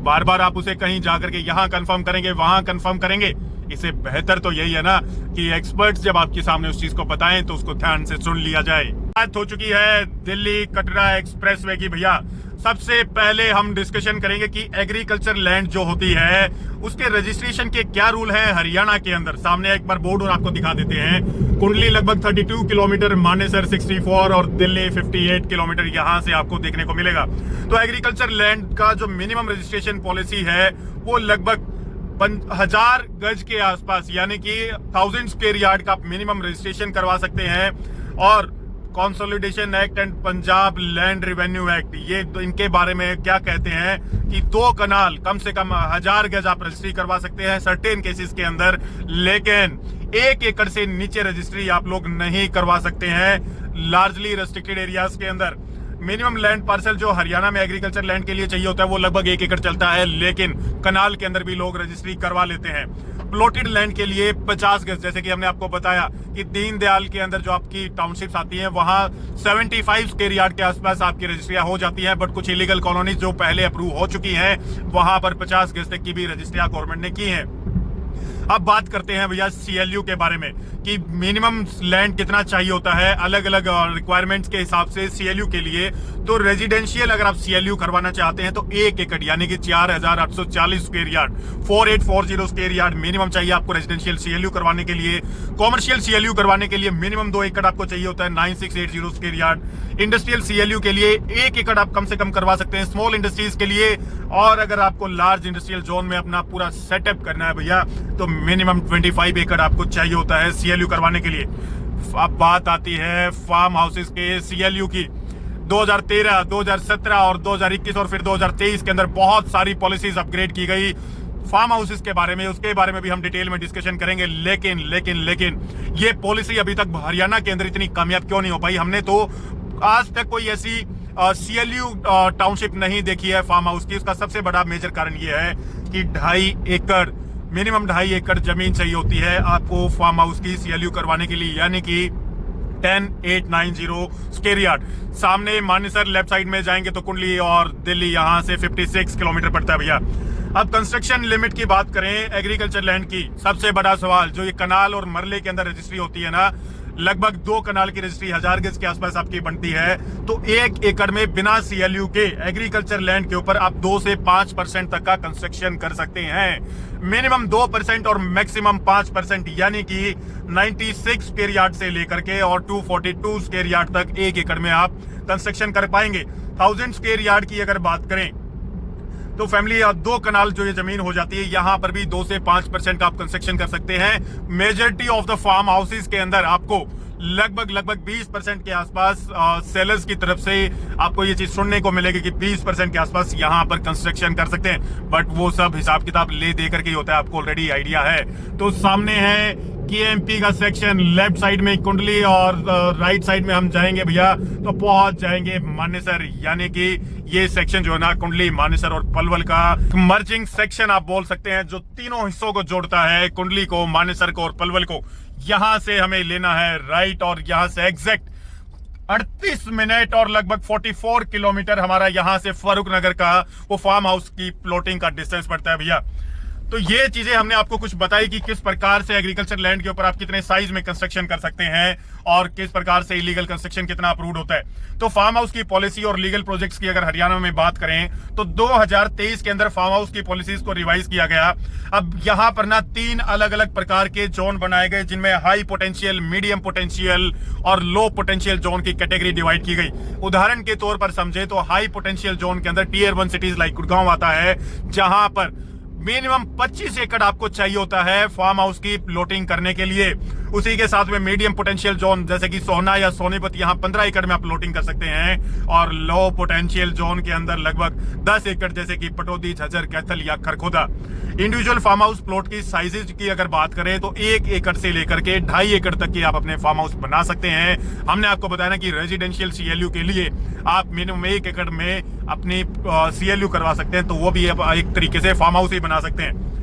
[SPEAKER 1] बार बार आप उसे कहीं जाकर के यहाँ कंफर्म करेंगे वहां कंफर्म करेंगे, इससे बेहतर तो यही है ना कि एक्सपर्ट्स जब आपके सामने उस चीज को बताएं तो उसको ध्यान से सुन लिया जाए। बात हो चुकी है दिल्ली कटरा एक्सप्रेसवे की भैया। सबसे पहले हम डिस्कशन करेंगे कि एग्रीकल्चर लैंड जो होती है उसके रजिस्ट्रेशन के क्या रूल है हरियाणा के अंदर। सामने एक बार बोर्ड और आपको दिखा देते हैं। कुंडली लगभग 32 किलोमीटर, मानेसर 64 और दिल्ली 58 किलोमीटर यहाँ से आपको देखने को मिलेगा। तो एग्रीकल्चर लैंड का जो मिनिमम रजिस्ट्रेशन पॉलिसी है वो लगभग 1000 गज के आसपास, यानी कि 1000 स्क्वायर यार्ड का आप मिनिमम रजिस्ट्रेशन करवा सकते हैं। और consolidation act and Punjab land revenue act, ये इनके बारे में क्या कहते हैं कि 2 कनाल कम से कम 1000 गज आप रजिस्ट्री करवा सकते हैं सर्टेन केसेस के अंदर, लेकिन 1 एकड़ से नीचे रजिस्ट्री आप लोग नहीं करवा सकते हैं लार्जली रेस्ट्रिक्टेड एरियाज के अंदर। मिनिमम लैंड पार्सल जो हरियाणा में एग्रीकल्चर लैंड के लिए चाहिए होता है वो लगभग 1 एकड़ चलता है, लेकिन कनाल के अंदर भी लोग रजिस्ट्री करवा लेते हैं। प्लॉटेड लैंड के लिए 50 गज, जैसे कि हमने आपको बताया कि दीनदयाल के अंदर जो आपकी टाउनशिप्स आती हैं वहां 75 स्क्वायर यार्ड के आसपास आपकी रजिस्ट्रियां हो जाती हैं। बट कुछ इलीगल कॉलोनीज जो पहले अप्रूव हो चुकी हैं वहां पर 50 गज तक की भी रजिस्ट्रियां गवर्नमेंट ने की हैं। अब बात करते हैं भैया सीएलयू के बारे में कि मिनिमम लैंड कितना चाहिए होता है अलग अलग रिक्वायरमेंट्स के हिसाब से सीएलयू के लिए। तो रेजिडेंशियल अगर आप सीएलयू करवाना चाहते हैं तो 1 एकड़ यानी कि 4840 square yard, 4840 square yard minimum चाहिए आपको रेजिडेंशियल सीएलयू करवाने के लिए। कॉमर्शियल सीएलयू करवाने के लिए मिनिमम 2 एकड़ आपको चाहिए होता है, 9680 स्क्वायर यार्ड। इंडस्ट्रियल सीएलयू के लिए 1 एकड़ आप कम से कम करवा सकते हैं स्मॉल इंडस्ट्रीज के लिए। और अगर आपको लार्ज इंडस्ट्रियल जोन में अपना पूरा सेटअप करना है भैया तो मिनिमम 25 एकड़ आपको चाहिए होता है सीएलयू करवाने के लिए। अब बात आती है फार्म हाउसेस के सीएलयू की। 2013, 2017 और 2021 और फिर 2023 के अंदर बहुत सारी पॉलिसीज अपग्रेड की गई फार्म हाउसेस के बारे में, उसके बारे में भी हम डिटेल में डिस्कशन करेंगे। लेकिन ये पॉलिसी अभी तक हरियाणा के अंदर इतनी कामयाब क्यों नहीं हो पाई? हमने तो आज तक कोई ऐसी सीएलयू टाउनशिप नहीं देखी है फार्म हाउस की। उसका सबसे बड़ा मेजर कारण ये है कि 2.5 एकड़ मिनिमम 2.5 एकड़ जमीन चाहिए होती है आपको फार्म हाउस की सीएलयू करवाने के लिए, यानी कि 10890 स्क्वायर यार्ड। सामने मानेसर लेफ्ट साइड में जाएंगे तो कुंडली और दिल्ली यहाँ से 56 किलोमीटर पड़ता है भैया। अब कंस्ट्रक्शन लिमिट की बात करें एग्रीकल्चर लैंड की, सबसे बड़ा सवाल जो ये कनाल और मरले के अंदर रजिस्ट्री होती है ना, लगभग 2 कनाल की रजिस्ट्री 1000 गज के आसपास आपकी बनती है। तो 1 एकड़ में बिना सीएलयू के एग्रीकल्चर लैंड के ऊपर आप 2 से 5% तक का कंस्ट्रक्शन कर सकते हैं। मिनिमम 2% और मैक्सिमम 5%, यानी कि 96 स्क्वायर यार्ड से लेकर के और 242 स्क्वायर यार्ड तक 1 एकड़ में आप कंस्ट्रक्शन कर पाएंगे। 1000 स्क्वायर यार्ड की अगर बात करें तो फैमिली 2 कनाल जो ये जमीन हो जाती है, यहाँ पर भी 2 से 5% का आप कंस्ट्रक्शन कर सकते हैं। Majority of the farm houses के अंदर आपको लगभग 20% के आसपास सेलर्स की तरफ से आपको ये चीज सुनने को मिलेगी कि 20% के आसपास यहाँ पर कंस्ट्रक्शन कर सकते हैं। बट वो सब हिसाब किताब ले दे करके ही होता है, आपको ऑलरेडी आइडिया है। तो सामने है केएमपी का सेक्शन लेफ्ट साइड में कुंडली और राइट साइड में हम जाएंगे भैया तो पहुंच जाएंगे मानेसर, यानी कि ये सेक्शन जो है ना कुंडली, मानेसर और पलवल का मर्जिंग सेक्शन आप बोल सकते हैं, जो तीनों हिस्सों को जोड़ता है, कुंडली को, मानेसर को और पलवल को। यहां से हमें लेना है राइट और यहां से एग्जैक्ट 38 मिनट और लगभग 44 किलोमीटर हमारा यहां से फारूक नगर का वो फार्म हाउस की प्लॉटिंग का डिस्टेंस पड़ता है भैया। तो ये चीजें हमने आपको कुछ बताई कि किस प्रकार से एग्रीकल्चर लैंड के ऊपर आप कितने साइज में कंस्ट्रक्शन कर सकते हैं और किस प्रकार से इलीगल कंस्ट्रक्शन कितना अप्रूव्ड होता है। तो फार्म हाउस की पॉलिसी और लीगल प्रोजेक्ट्स की अगर हरियाणा में बात करें तो 2023 के अंदर फार्म हाउस की पॉलिसीज को रिवाइज किया गया। अब यहाँ पर ना 3 अलग अलग प्रकार के जोन बनाए गए, जिनमें हाई पोटेंशियल, मीडियम पोटेंशियल और लो पोटेंशियल जोन की कैटेगरी डिवाइड की गई। उदाहरण के तौर पर समझे तो हाई पोटेंशियल जोन के अंदर टियर 1 सिटीज लाइक गुड़गांव आता है, जहां पर मिनिमम 25 एकड़ आपको चाहिए होता है फार्म हाउस की प्लॉटिंग करने के लिए। उसी के साथ में मीडियम पोटेंशियल जोन जैसे कि सोहना या सोनीपत, यहाँ 15 एकड़ में आप प्लॉटिंग कर सकते हैं। और लो पोटेंशियल जोन के अंदर लगभग 10 एकड़ जैसे कि पटौदी, झज्जर, कैथल या Kharkhoda. Individual farm house plot की साइजेज की अगर बात करें तो 1 एकड़ से लेकर के 2.5 एकड़ तक की आप अपने फार्म हाउस बना सकते हैं। हमने आपको बताया ना कि रेजिडेंशियल सीएलयू के लिए आप मिनिमम 1 एकड़ में अपनी सीएलयू करवा सकते हैं, तो वो भी एक तरीके से फार्म हाउस ही बना सकते हैं।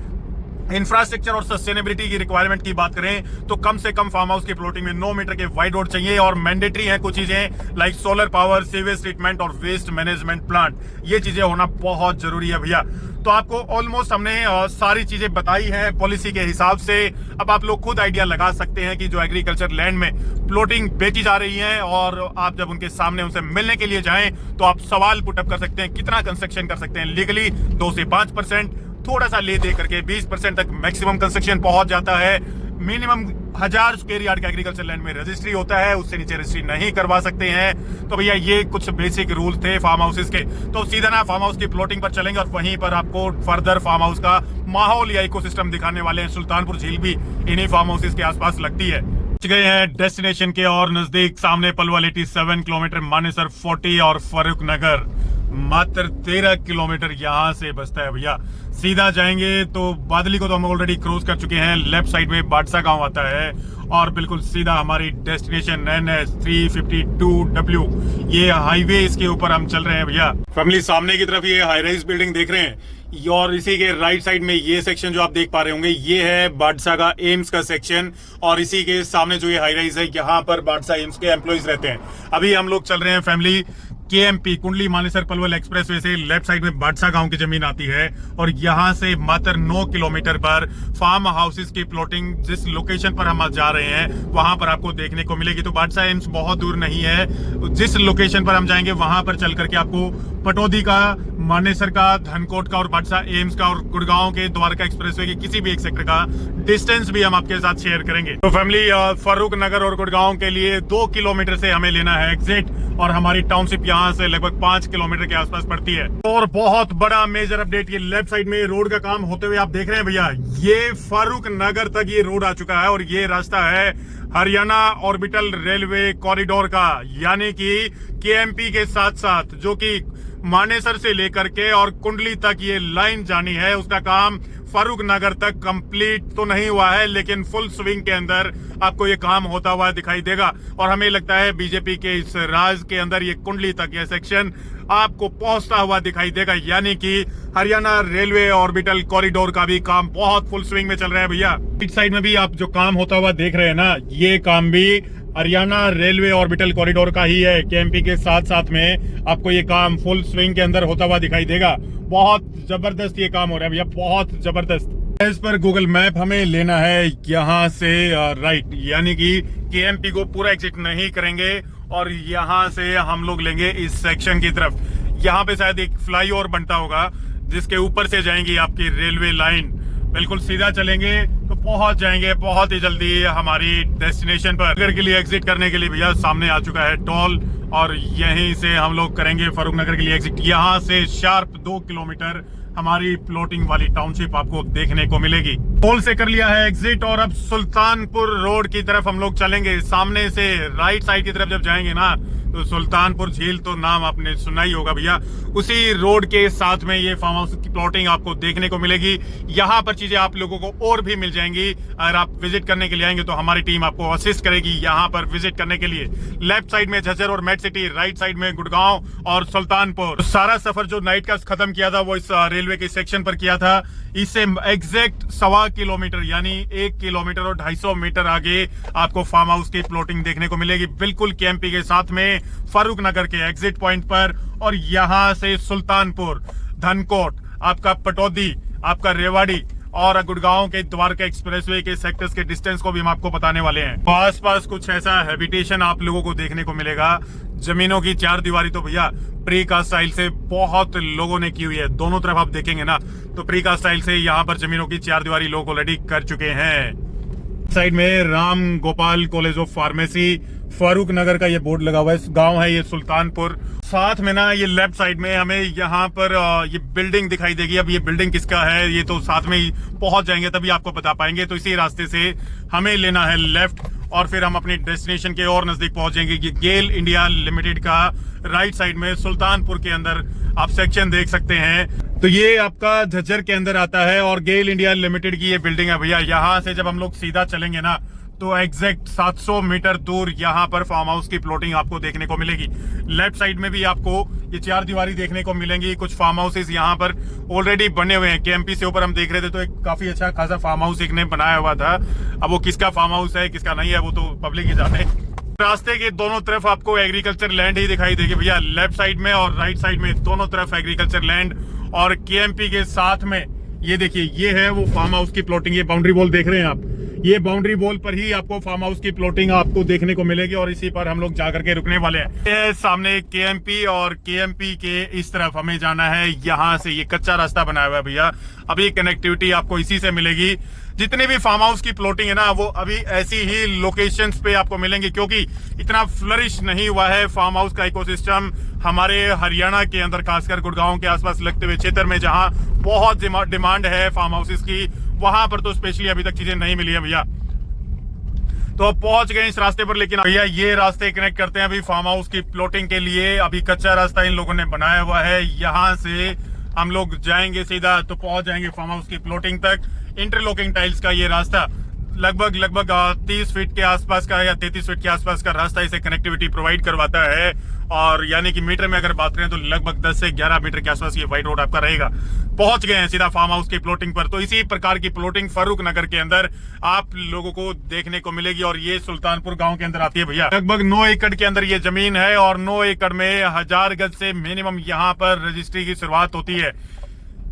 [SPEAKER 1] इंफ्रास्ट्रक्चर और सस्टेनेबिलिटी की रिक्वायरमेंट की बात करें तो कम से कम फार्म हाउस की प्लॉटिंग में 9 मीटर के वाइड रोड चाहिए और मैंडेटरी है कुछ चीजें like solar power, sewage treatment और वेस्ट मैनेजमेंट प्लांट। ये चीजें होना बहुत जरूरी है भैया। तो आपको ऑलमोस्ट हमने सारी चीजें बताई हैं पॉलिसी के हिसाब से। अब आप लोग खुद आइडिया लगा सकते हैं कि जो एग्रीकल्चर लैंड में प्लॉटिंग बेची जा रही है और आप जब उनके सामने उनसे मिलने के लिए जाएं तो आप सवाल पुटअप कर सकते हैं कितना कंस्ट्रक्शन कर सकते हैं लीगली। 2 से 5%, थोड़ा सा ले दे करके 20% तक मैक्सिमम कंस्ट्रक्शन पहुंच जाता है। मिनिमम 1000 स्क्वायर यार्ड का एग्रीकल्चर लैंड में रजिस्ट्री होता है, उससे नीचे रजिस्ट्री नहीं करवा सकते हैं। तो भैया ये कुछ बेसिक रूल थे फार्म हाउसेस के। तो सीधा ना फार्म हाउस की प्लॉटिंग पर चलेंगे और वहीं पर आपको फर्दर फार्म हाउस का माहौल या इकोसिस्टम दिखाने वाले हैं। सुल्तानपुर झील भी इन्हीं फार्म हाउसेस के आसपास लगती है। गए हैं डेस्टिनेशन के और नजदीक, सामने पलवल 87 किलोमीटर, मानेसर 40 और फारूक नगर मात्र 13 किलोमीटर यहाँ से बचता है भैया। सीधा जाएंगे तो बादली को तो हम ऑलरेडी क्रॉस कर चुके हैं, लेफ्ट साइड में बादशाह गांव आता है और बिल्कुल सीधा हमारी डेस्टिनेशन NH 352W, ये हाईवे, इसके ऊपर हम चल रहे हैं भैया। फैमिली सामने की तरफ ये हाई राइज बिल्डिंग देख रहे हैं और इसी के राइट साइड में ये सेक्शन जो आप देख पा रहे होंगे ये है बादशाह का एम्स का सेक्शन और इसी के सामने जो ये हाई राइज है यहाँ पर बादशाह एम्स के एम्प्लॉइज रहते हैं। अभी हम लोग चल रहे हैं family KMP Kundli Manesar Palwal expressway से लेफ्ट साइड में बादशाह गांव की जमीन आती है और यहां से मात्र 9 किलोमीटर पर फार्म हाउसेस की प्लॉटिंग जिस लोकेशन पर हम जा रहे हैं वहां पर आपको देखने को मिलेगी। तो बादशाह एम्स बहुत दूर नहीं है, जिस लोकेशन पर हम जाएंगे वहां पर चल करके आपको पटौदी का, मानेसर का, धनकोट का और बादशाह एम्स का और गुड़गांव के द्वारका एक्सप्रेसवे के किसी भी एक सेक्टर का डिस्टेंस भी हम आपके साथ शेयर करेंगे। तो फैमिली फारूक नगर और गुड़गांव के लिए 2 किलोमीटर से हमें लेना है एग्जिट और हमारी टाउनशिप यहाँ से लगभग 5 किलोमीटर के आसपास पड़ती है। और बहुत बड़ा मेजर अपडेट, ये लेफ्ट साइड में रोड का काम होते हुए आप देख रहे हैं भैया, ये फारूक नगर तक ये रोड आ चुका है और ये रास्ता है हरियाणा ऑर्बिटल रेलवे कॉरिडोर का, यानी कि केएमपी के साथ साथ जो कि मानेसर से लेकर के और कुंडली तक ये लाइन जानी है, उसका काम फारूक नगर तक कंप्लीट तो नहीं हुआ है लेकिन फुल स्विंग के अंदर आपको ये काम होता हुआ दिखाई देगा। और हमें लगता है बीजेपी के इस राज के अंदर ये कुंडली तक ये सेक्शन आपको पहुंचता हुआ दिखाई देगा, यानी कि हरियाणा रेलवे ऑर्बिटल कॉरिडोर का भी काम बहुत फुल स्विंग में चल रहा है भैया। इस साइड में भी आप जो काम होता हुआ देख रहे हैं ना, ये काम भी हरियाणा रेलवे ऑर्बिटल कॉरिडोर का ही है। केएमपी के साथ साथ में आपको ये काम फुल स्विंग के अंदर होता हुआ दिखाई देगा। बहुत जबरदस्त ये काम हो रहा है भैया, बहुत जबरदस्त। इस पर गूगल मैप हमें लेना है यहाँ से राइट, यानी कि केएमपी को पूरा एग्जिट नहीं करेंगे और यहाँ से हम लोग लेंगे इस सेक्शन की तरफ। यहाँ पे शायद एक फ्लाईओवर बनता होगा जिसके ऊपर से जाएंगी आपकी रेलवे लाइन। बिल्कुल सीधा चलेंगे तो पहुंच जाएंगे बहुत ही जल्दी हमारी डेस्टिनेशन पर। नगर के लिए एग्जिट करने के लिए भैया सामने आ चुका है टोल और यहीं से हम लोग करेंगे फारूक नगर के लिए एग्जिट। यहाँ से शार्प 2 किलोमीटर हमारी प्लॉटिंग वाली टाउनशिप आपको देखने को मिलेगी। टोल से कर लिया है एग्जिट और अब सुल्तानपुर रोड की तरफ हम लोग चलेंगे। सामने से राइट साइड की तरफ जब जाएंगे ना तो सुल्तानपुर झील तो नाम आपने सुना ही होगा भैया। उसी रोड के साथ में ये फार्म हाउस की प्लॉटिंग आपको देखने को मिलेगी। यहाँ पर चीजें आप लोगों को और भी मिल जाएंगी। अगर आप विजिट करने के लिए आएंगे तो हमारी टीम आपको असिस्ट करेगी यहाँ पर विजिट करने के लिए। लेफ्ट साइड में झज्जर और मेड सिटी, राइट साइड में गुड़गांव और सुल्तानपुर। तो सारा सफर जो नाइट का खत्म किया था वो इस रेलवे के सेक्शन पर किया था। इससे एग्जैक्ट 1.25 किलोमीटर यानी 1 किलोमीटर और 250 मीटर आगे आपको फार्म हाउस की प्लॉटिंग देखने को मिलेगी, बिल्कुल केएमपी के साथ में फारूक नगर के एग्जिट पॉइंट पर। और यहां से सुल्तानपुर, धनकोट, आपका पटौदी, आपका रेवाड़ी और गुड़गांव के द्वारका एक्सप्रेसवे के सेक्टर्स के डिस्टेंस को भी हम आपको बताने वाले हैं। आस पास कुछ ऐसा हैबिटेशन आप लोगों को देखने को मिलेगा। जमीनों की चार दीवारी तो भैया प्री कास्ट स्टाइल से बहुत लोगों ने की हुई है। दोनों तरफ आप देखेंगे ना तो प्री कास्ट स्टाइल से यहाँ पर जमीनों की चार दीवारी लोग ऑलरेडी कर चुके हैं। साइड में Ram Gopal college of pharmacy, Farooq Nagar का ये बोर्ड लगा हुआ है। गांव है ये सुल्तानपुर। साथ में ना ये लेफ्ट साइड में हमें यहाँ पर ये बिल्डिंग दिखाई देगी। अब ये बिल्डिंग किसका है ये तो साथ में ही पहुंच जाएंगे तभी आपको बता पाएंगे। तो इसी रास्ते से हमें लेना है लेफ्ट और फिर हम अपनी डेस्टिनेशन के और नजदीक पहुंच जाएंगे। ये गेल इंडिया लिमिटेड का राइट साइड में सुल्तानपुर के अंदर आप सेक्शन देख सकते हैं। तो ये आपका झज्जर के अंदर आता है और गेल इंडिया लिमिटेड की ये बिल्डिंग है भैया। यहाँ से जब हम लोग सीधा चलेंगे ना तो एग्जैक्ट 700 मीटर दूर यहाँ पर फार्म हाउस की प्लॉटिंग आपको देखने को मिलेगी। लेफ्ट साइड में भी आपको ये चार दीवारी देखने को मिलेंगी। कुछ फार्म हाउसेस यहाँ पर ऑलरेडी बने हुए हैं। केएमपी से ऊपर हम देख रहे थे तो एक काफी अच्छा खासा फार्म हाउस एक ने बनाया हुआ था। अब वो किसका फार्म हाउस है किसका नहीं है वो तो पब्लिक ही जाने। रास्ते के दोनों तरफ आपको एग्रीकल्चर लैंड ही दिखाई देगी भैया। लेफ्ट साइड में और राइट साइड में दोनों तरफ एग्रीकल्चर लैंड। और केएमपी के साथ में ये देखिए ये है वो फार्म हाउस की प्लॉटिंग। ये बाउंड्री वॉल देख रहे हैं आप, ये बाउंड्री वॉल पर ही आपको फार्म हाउस की प्लॉटिंग आपको देखने को मिलेगी और इसी पर हम लोग जाकर के रुकने वाले हैं। ये सामने केएमपी और केएमपी के इस तरफ हमें जाना है। यहाँ से ये कच्चा रास्ता बनाया हुआ है भैया। अभी कनेक्टिविटी आपको इसी से मिलेगी। जितने भी फार्म हाउस की प्लॉटिंग है ना वो अभी ऐसी ही लोकेशंस पे आपको मिलेंगे क्योंकि इतना फ्लरिश नहीं हुआ है फार्म हाउस का इकोसिस्टम हमारे हरियाणा के अंदर, खासकर गुड़गांव के आसपास लगते हुए क्षेत्र में जहां बहुत डिमांड है फार्म हाउसेस की, वहां पर तो स्पेशली अभी तक चीजें नहीं मिली है भैया। तो अब पहुंच गए इस रास्ते पर, लेकिन भैया ये रास्ते कनेक्ट करते हैं अभी फार्म हाउस की प्लॉटिंग के लिए। अभी कच्चा रास्ता इन लोगों ने बनाया हुआ है। यहाँ से हम लोग जाएंगे सीधा तो पहुंच जाएंगे फार्म हाउस की प्लॉटिंग तक। इंटरलॉकिंग टाइल्स का ये रास्ता लगभग 30 फीट के आसपास का या 33 फीट के आसपास का रास्ता इसे कनेक्टिविटी प्रोवाइड करवाता है। और यानी कि मीटर में अगर बात करें तो लगभग 10 से 11 मीटर के आसपास ये वाइड रोड आपका रहेगा। पहुंच गए हैं सीधा फार्म हाउस की प्लॉटिंग पर। तो इसी प्रकार की प्लॉटिंग फारूक नगर के अंदर आप लोगों को देखने को मिलेगी और ये सुल्तानपुर गांव के अंदर आती है भैया। लगभग 9 एकड़ के अंदर ये जमीन है और 9 एकड़ में 1000 गज से मिनिमम यहाँ पर रजिस्ट्री की शुरुआत होती है।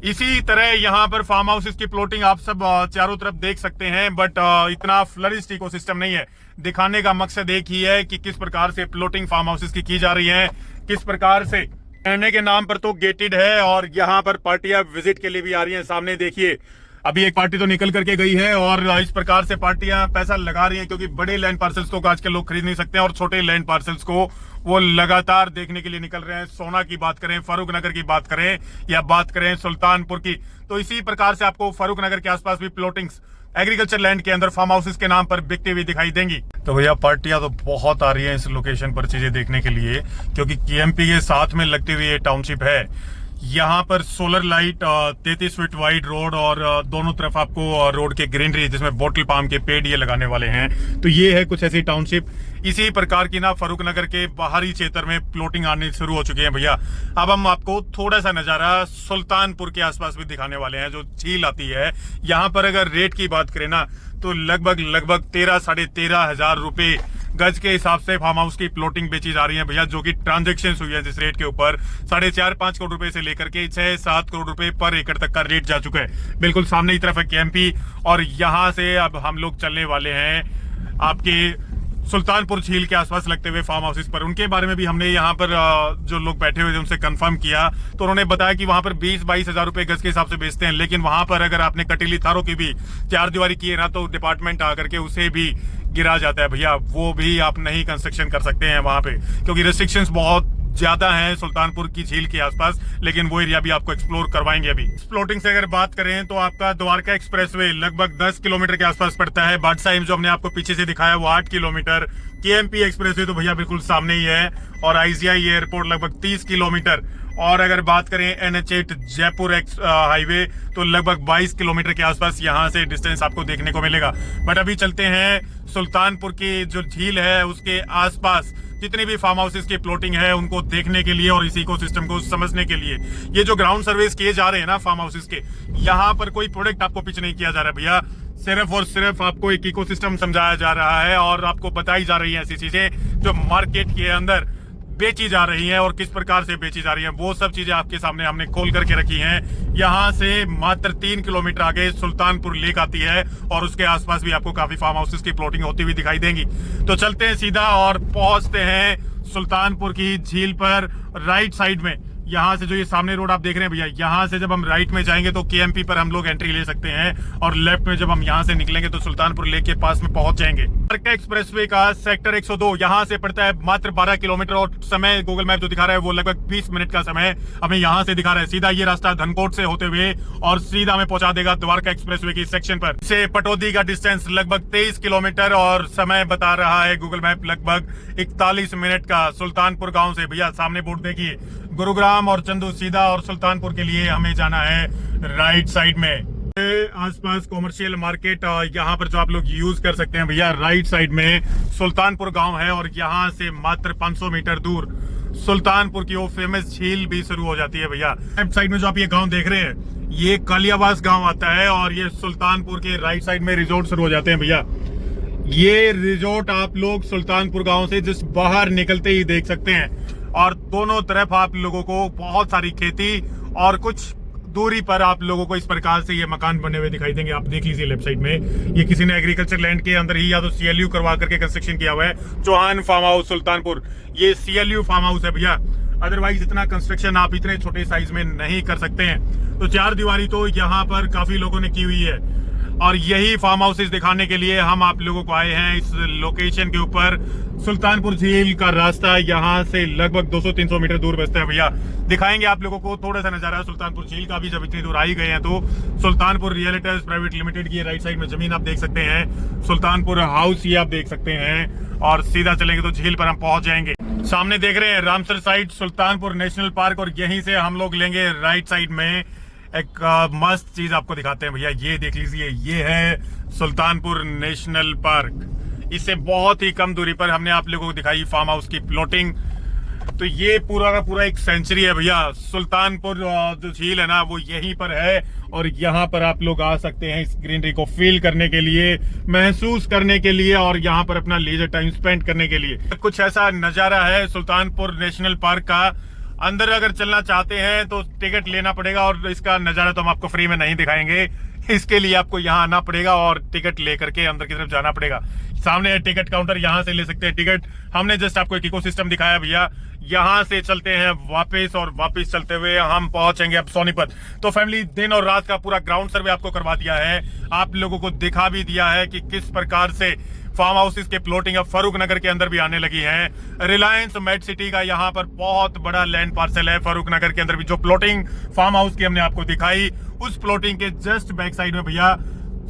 [SPEAKER 1] इसी तरह यहाँ पर फार्म हाउसेस की प्लॉटिंग आप सब चारों तरफ देख सकते हैं, बट इतना फ्लरिश्ड इकोसिस्टम नहीं है। दिखाने का मकसद एक ही है कि किस प्रकार से प्लॉटिंग फार्म हाउसेस की जा रही है, किस प्रकार से। रहने के नाम पर तो गेटेड है और यहाँ पर पार्टियां विजिट के लिए भी आ रही हैं। सामने देखिए अभी एक पार्टी तो निकल करके गई है और इस प्रकार से पार्टियां पैसा लगा रही हैं क्योंकि बड़े लैंड पार्सल्स को आजकल लोग खरीद नहीं सकते हैं और छोटे लैंड पार्सल्स को वो लगातार देखने के लिए निकल रहे हैं। सोना की बात करें, फारूक नगर की बात करें या बात करें सुल्तानपुर की, तो इसी प्रकार से आपको फारूक नगर के आसपास भी प्लॉटिंग्स एग्रीकल्चर लैंड के अंदर फार्म हाउसेस के नाम पर बिकती हुई दिखाई देंगी। तो भैया पार्टियां तो बहुत आ रही हैं इस लोकेशन पर चीजें देखने के लिए क्योंकि केएमपी के साथ में लगती हुई ये टाउनशिप है। यहाँ पर solar light, 33 feet wide road और दोनों तरफ आपको रोड के ग्रीनरी जिसमें बोटल पाम के पेड़ ये लगाने वाले हैं। तो ये है कुछ ऐसी टाउनशिप। इसी प्रकार की ना फारूक नगर के बाहरी क्षेत्र में प्लॉटिंग आने शुरू हो चुकी है भैया। अब हम आपको थोड़ा सा नजारा सुल्तानपुर के आसपास भी दिखाने वाले हैं जो झील आती है। यहाँ पर अगर रेट की बात करें ना तो लगभग 13 साढ़े 13 हजार रुपए गज के हिसाब से फार्म हाउस की प्लॉटिंग बेची जा रही है भैया, जो कि ट्रांजेक्शन हुई है जिस रेट के ऊपर 4.5-5 करोड़ रुपए से लेकर के 6-7 करोड़ रुपए पर एकड़ तक का रेट जा चुका है। बिल्कुल सामने की तरफ है केएमपी और यहाँ से अब हम लोग चलने वाले हैं आपके सुल्तानपुर झील के आसपास लगते हुए फार्म हाउसेस पर। उनके बारे में भी हमने यहाँ पर जो लोग बैठे हुए थे उनसे कंफर्म किया तो उन्होंने बताया कि वहां पर 20-22 हजार रुपए गज के हिसाब से बेचते हैं, लेकिन वहां पर अगर आपने कटीली तारों की भी चार दीवारी की है ना तो डिपार्टमेंट आकर के उसे भी गिरा जाता है भैया। वो भी आप नहीं कंस्ट्रक्शन कर सकते हैं वहां पे क्योंकि रेस्ट्रिक्शंस बहुत ज्यादा हैं सुल्तानपुर की झील के आसपास, लेकिन वो एरिया भी आपको एक्सप्लोर करवाएंगे अभी। प्लॉटिंग से अगर बात करें तो आपका द्वारका एक्सप्रेसवे लगभग 10 किलोमीटर के आसपास पड़ता है। बादशाह जो हमने आपको पीछे से दिखाया वो 8 किलोमीटर। केएमपी एक्सप्रेसवे तो भैया बिल्कुल सामने ही है, और आईजीआई एयरपोर्ट लगभग 30 किलोमीटर। और अगर बात करें NH8 जयपुर हाईवे तो लगभग 22 किलोमीटर के आसपास यहाँ से डिस्टेंस आपको देखने को मिलेगा। बट अभी चलते हैं सुल्तानपुर की जो झील है उसके आसपास जितनी भी फार्म हाउसेस की प्लॉटिंग है उनको देखने के लिए और इस इकोसिस्टम को समझने के लिए। ये जो ग्राउंड सर्वेस किए जा रहे हैं ना फार्म हाउसेस के, यहाँ पर कोई प्रोडक्ट आपको पिच नहीं किया जा रहा भैया, सिर्फ और सिर्फ आपको एक इकोसिस्टम समझाया जा रहा है और आपको बताई जा रही है ऐसी चीजें जो मार्केट के अंदर बेची जा रही हैं और किस प्रकार से बेची जा रही हैं, वो सब चीजें आपके सामने हमने खोल करके रखी हैं। यहाँ से मात्र 3 किलोमीटर आगे सुल्तानपुर लेक आती है और उसके आसपास भी आपको काफी फार्म हाउसेस की प्लॉटिंग होती हुई दिखाई देंगी। तो चलते हैं सीधा और पहुंचते हैं सुल्तानपुर की झील पर। राइट साइड में यहाँ से जो ये सामने रोड आप देख रहे हैं भैया, यहाँ से जब हम राइट में जाएंगे तो केएमपी पर हम लोग एंट्री ले सकते हैं, और लेफ्ट में जब हम यहाँ से निकलेंगे तो सुल्तानपुर लेक के पास में पहुंच जाएंगे। द्वारका एक्सप्रेसवे का सेक्टर 102 यहाँ से पड़ता है मात्र 12 किलोमीटर, और समय गूगल मैप जो दिखा रहा है वो लगभग 20 मिनट का समय हमें यहाँ से दिखा रहा है। सीधा ये रास्ता धनकोट से होते हुए और सीधा हमें पहुंचा देगा द्वारका एक्सप्रेसवे की सेक्शन पर। से पटौदी का डिस्टेंस लगभग 23 किलोमीटर और समय बता रहा है गूगल मैप लगभग 41 मिनट का। सुल्तानपुर गाँव से भैया सामने बोर्ड देखिए, गुरुग्राम और चंदू सीधा, और सुल्तानपुर के लिए हमें जाना है राइट साइड में। आसपास कॉमर्शियल मार्केट यहाँ पर जो आप लोग यूज कर सकते हैं भैया, राइट साइड में सुल्तानपुर गांव है और यहाँ से मात्र 500 मीटर दूर सुल्तानपुर की वो फेमस झील भी शुरू हो जाती है भैया। लेफ्ट साइड में जो आप ये गांव देख रहे हैं ये कालियावास गांव आता है, और ये सुल्तानपुर के राइट साइड में रिजोर्ट शुरू हो जाते हैं भैया। ये रिजोर्ट आप लोग सुल्तानपुर गांव से जिस बाहर निकलते ही देख सकते हैं, और दोनों तरफ आप लोगों को बहुत सारी खेती और कुछ दूरी पर आप लोगों को इस प्रकार से ये मकान बने हुए दिखाई देंगे। आप देख लीजिए लेफ्ट साइड में, ये किसी ने एग्रीकल्चर लैंड के अंदर ही या तो CLU करवा करके कंस्ट्रक्शन किया हुआ है। चौहान फार्म हाउस सुल्तानपुर, ये CLU फार्म हाउस है भैया। अदरवाइज इतना कंस्ट्रक्शन आप इतने छोटे साइज में नहीं कर सकते हैं। तो 4 दीवारी तो यहाँ पर काफी लोगों ने की हुई है, और यही फार्म हाउसेस दिखाने के लिए हम आप लोगों को आए हैं इस लोकेशन के ऊपर। सुल्तानपुर झील का रास्ता यहाँ से लगभग 200-300 मीटर दूर बचता है भैया। दिखाएंगे आप लोगों को थोड़ा सा नजारा सुल्तानपुर झील का भी, जब इतनी दूर आ ही गए हैं तो। सुल्तानपुर रियल्टर्स प्राइवेट लिमिटेड की राइट साइड में जमीन आप देख सकते हैं, सुल्तानपुर हाउस ये आप देख सकते हैं, और सीधा चलेंगे तो झील पर हम पहुंच जाएंगे। सामने देख रहे हैं Ramsar side Sultanpur national park, और यहीं से हम लोग लेंगे राइट साइड में एक मस्त चीज आपको दिखाते हैं भैया। ये देख लीजिए, ये है सुल्तानपुर नेशनल पार्क। इससे बहुत ही कम दूरी पर हमने आप लोगों को दिखाई फार्म हाउस की प्लॉटिंग। तो ये पूरा का पूरा एक सेंचुरी है भैया। सुल्तानपुर जो झील है ना वो यहीं पर है, और यहाँ पर आप लोग आ सकते हैं इस ग्रीनरी को फील करने के लिए, महसूस करने के लिए, और यहाँ पर अपना लीजर टाइम स्पेंड करने के लिए। कुछ ऐसा नजारा है सुल्तानपुर नेशनल पार्क का। अंदर अगर चलना चाहते हैं तो टिकट लेना पड़ेगा, और इसका नजारा तो हम आपको फ्री में नहीं दिखाएंगे। इसके लिए आपको यहाँ आना पड़ेगा और टिकट लेकर के अंदर की तरफ जाना पड़ेगा। सामने है टिकट काउंटर, यहाँ से ले सकते हैं टिकट। हमने जस्ट आपको एक इकोसिस्टम दिखाया भैया। यहाँ से चलते हैं वापस, और वापस चलते हुए हम पहुंचेंगे अब सोनीपत। तो फैमिली दिन और रात का पूरा ग्राउंड सर्वे आपको करवा दिया है, आप लोगों को दिखा भी दिया है कि किस प्रकार से फार्म हाउसेस के प्लॉटिंग अब फरूक नगर के अंदर भी आने लगी हैं। रिलायंस मेड सिटी का यहाँ पर बहुत बड़ा लैंड पार्सल है फरूक नगर के अंदर भी। जो प्लॉटिंग फार्म हाउस की हमने आपको दिखाई, उस प्लॉटिंग के जस्ट बैक साइड में भैया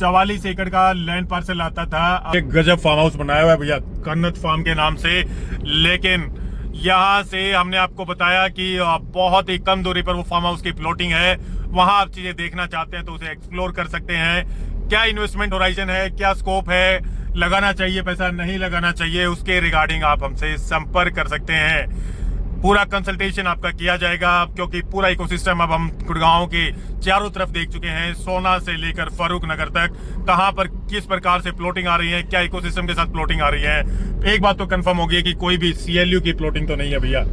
[SPEAKER 1] 44 एकड़ का लैंड पार्सल आता था। एक गजब फार्म हाउस बनाया हुआ है भैया कन्नत फार्म के नाम से। लेकिन यहाँ से हमने आपको बताया कि बहुत ही कम दूरी पर वो फार्म हाउस की प्लॉटिंग है। वहां आप चीजें देखना चाहते हैं तो उसे एक्सप्लोर कर सकते हैं। क्या इन्वेस्टमेंट होराइजन है, क्या स्कोप है, लगाना चाहिए पैसा, नहीं लगाना चाहिए, उसके रिगार्डिंग आप हमसे संपर्क कर सकते हैं। पूरा कंसल्टेशन आपका किया जाएगा, क्योंकि पूरा इकोसिस्टम अब हम गुड़गांव के चारों तरफ देख चुके हैं, सोना से लेकर फरूक नगर तक, कहां पर किस प्रकार से प्लॉटिंग आ रही है, क्या इकोसिस्टम के साथ प्लॉटिंग आ रही है। एक बात तो कंफर्म होगी कि कोई भी CLU की प्लॉटिंग तो नहीं है भैया।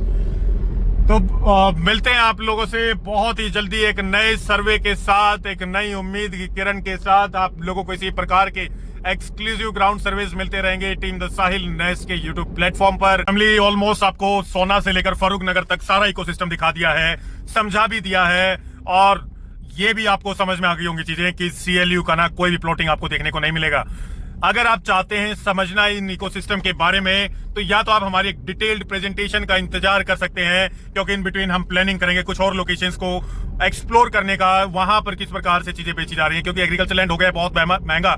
[SPEAKER 1] तो मिलते हैं आप लोगों से बहुत ही जल्दी एक नए सर्वे के साथ, एक नई उम्मीद की किरण के साथ। आप लोगों को इसी प्रकार के एक्सक्लूसिव ग्राउंड सर्विस मिलते रहेंगे टीम द साहिल नेस्ट के यूट्यूब प्लेटफॉर्म पर। फैमिली ऑलमोस्ट आपको सोना से लेकर फरूक नगर तक सारा इकोसिस्टम दिखा दिया है, समझा भी दिया है, और ये भी आपको समझ में आ गई होंगी चीजें कि CLU का ना कोई भी प्लॉटिंग आपको देखने को नहीं मिलेगा। अगर आप चाहते हैं समझना इन इकोसिस्टम के बारे में, तो या तो आप हमारी एक डिटेल्ड प्रेजेंटेशन का इंतजार कर सकते हैं, क्योंकि इन बिटवीन हम प्लानिंग करेंगे कुछ और लोकेशंस को एक्सप्लोर करने का, वहां पर किस प्रकार से चीजें बेची जा रही हैं, क्योंकि एग्रीकल्चर लैंड हो गया है बहुत महंगा।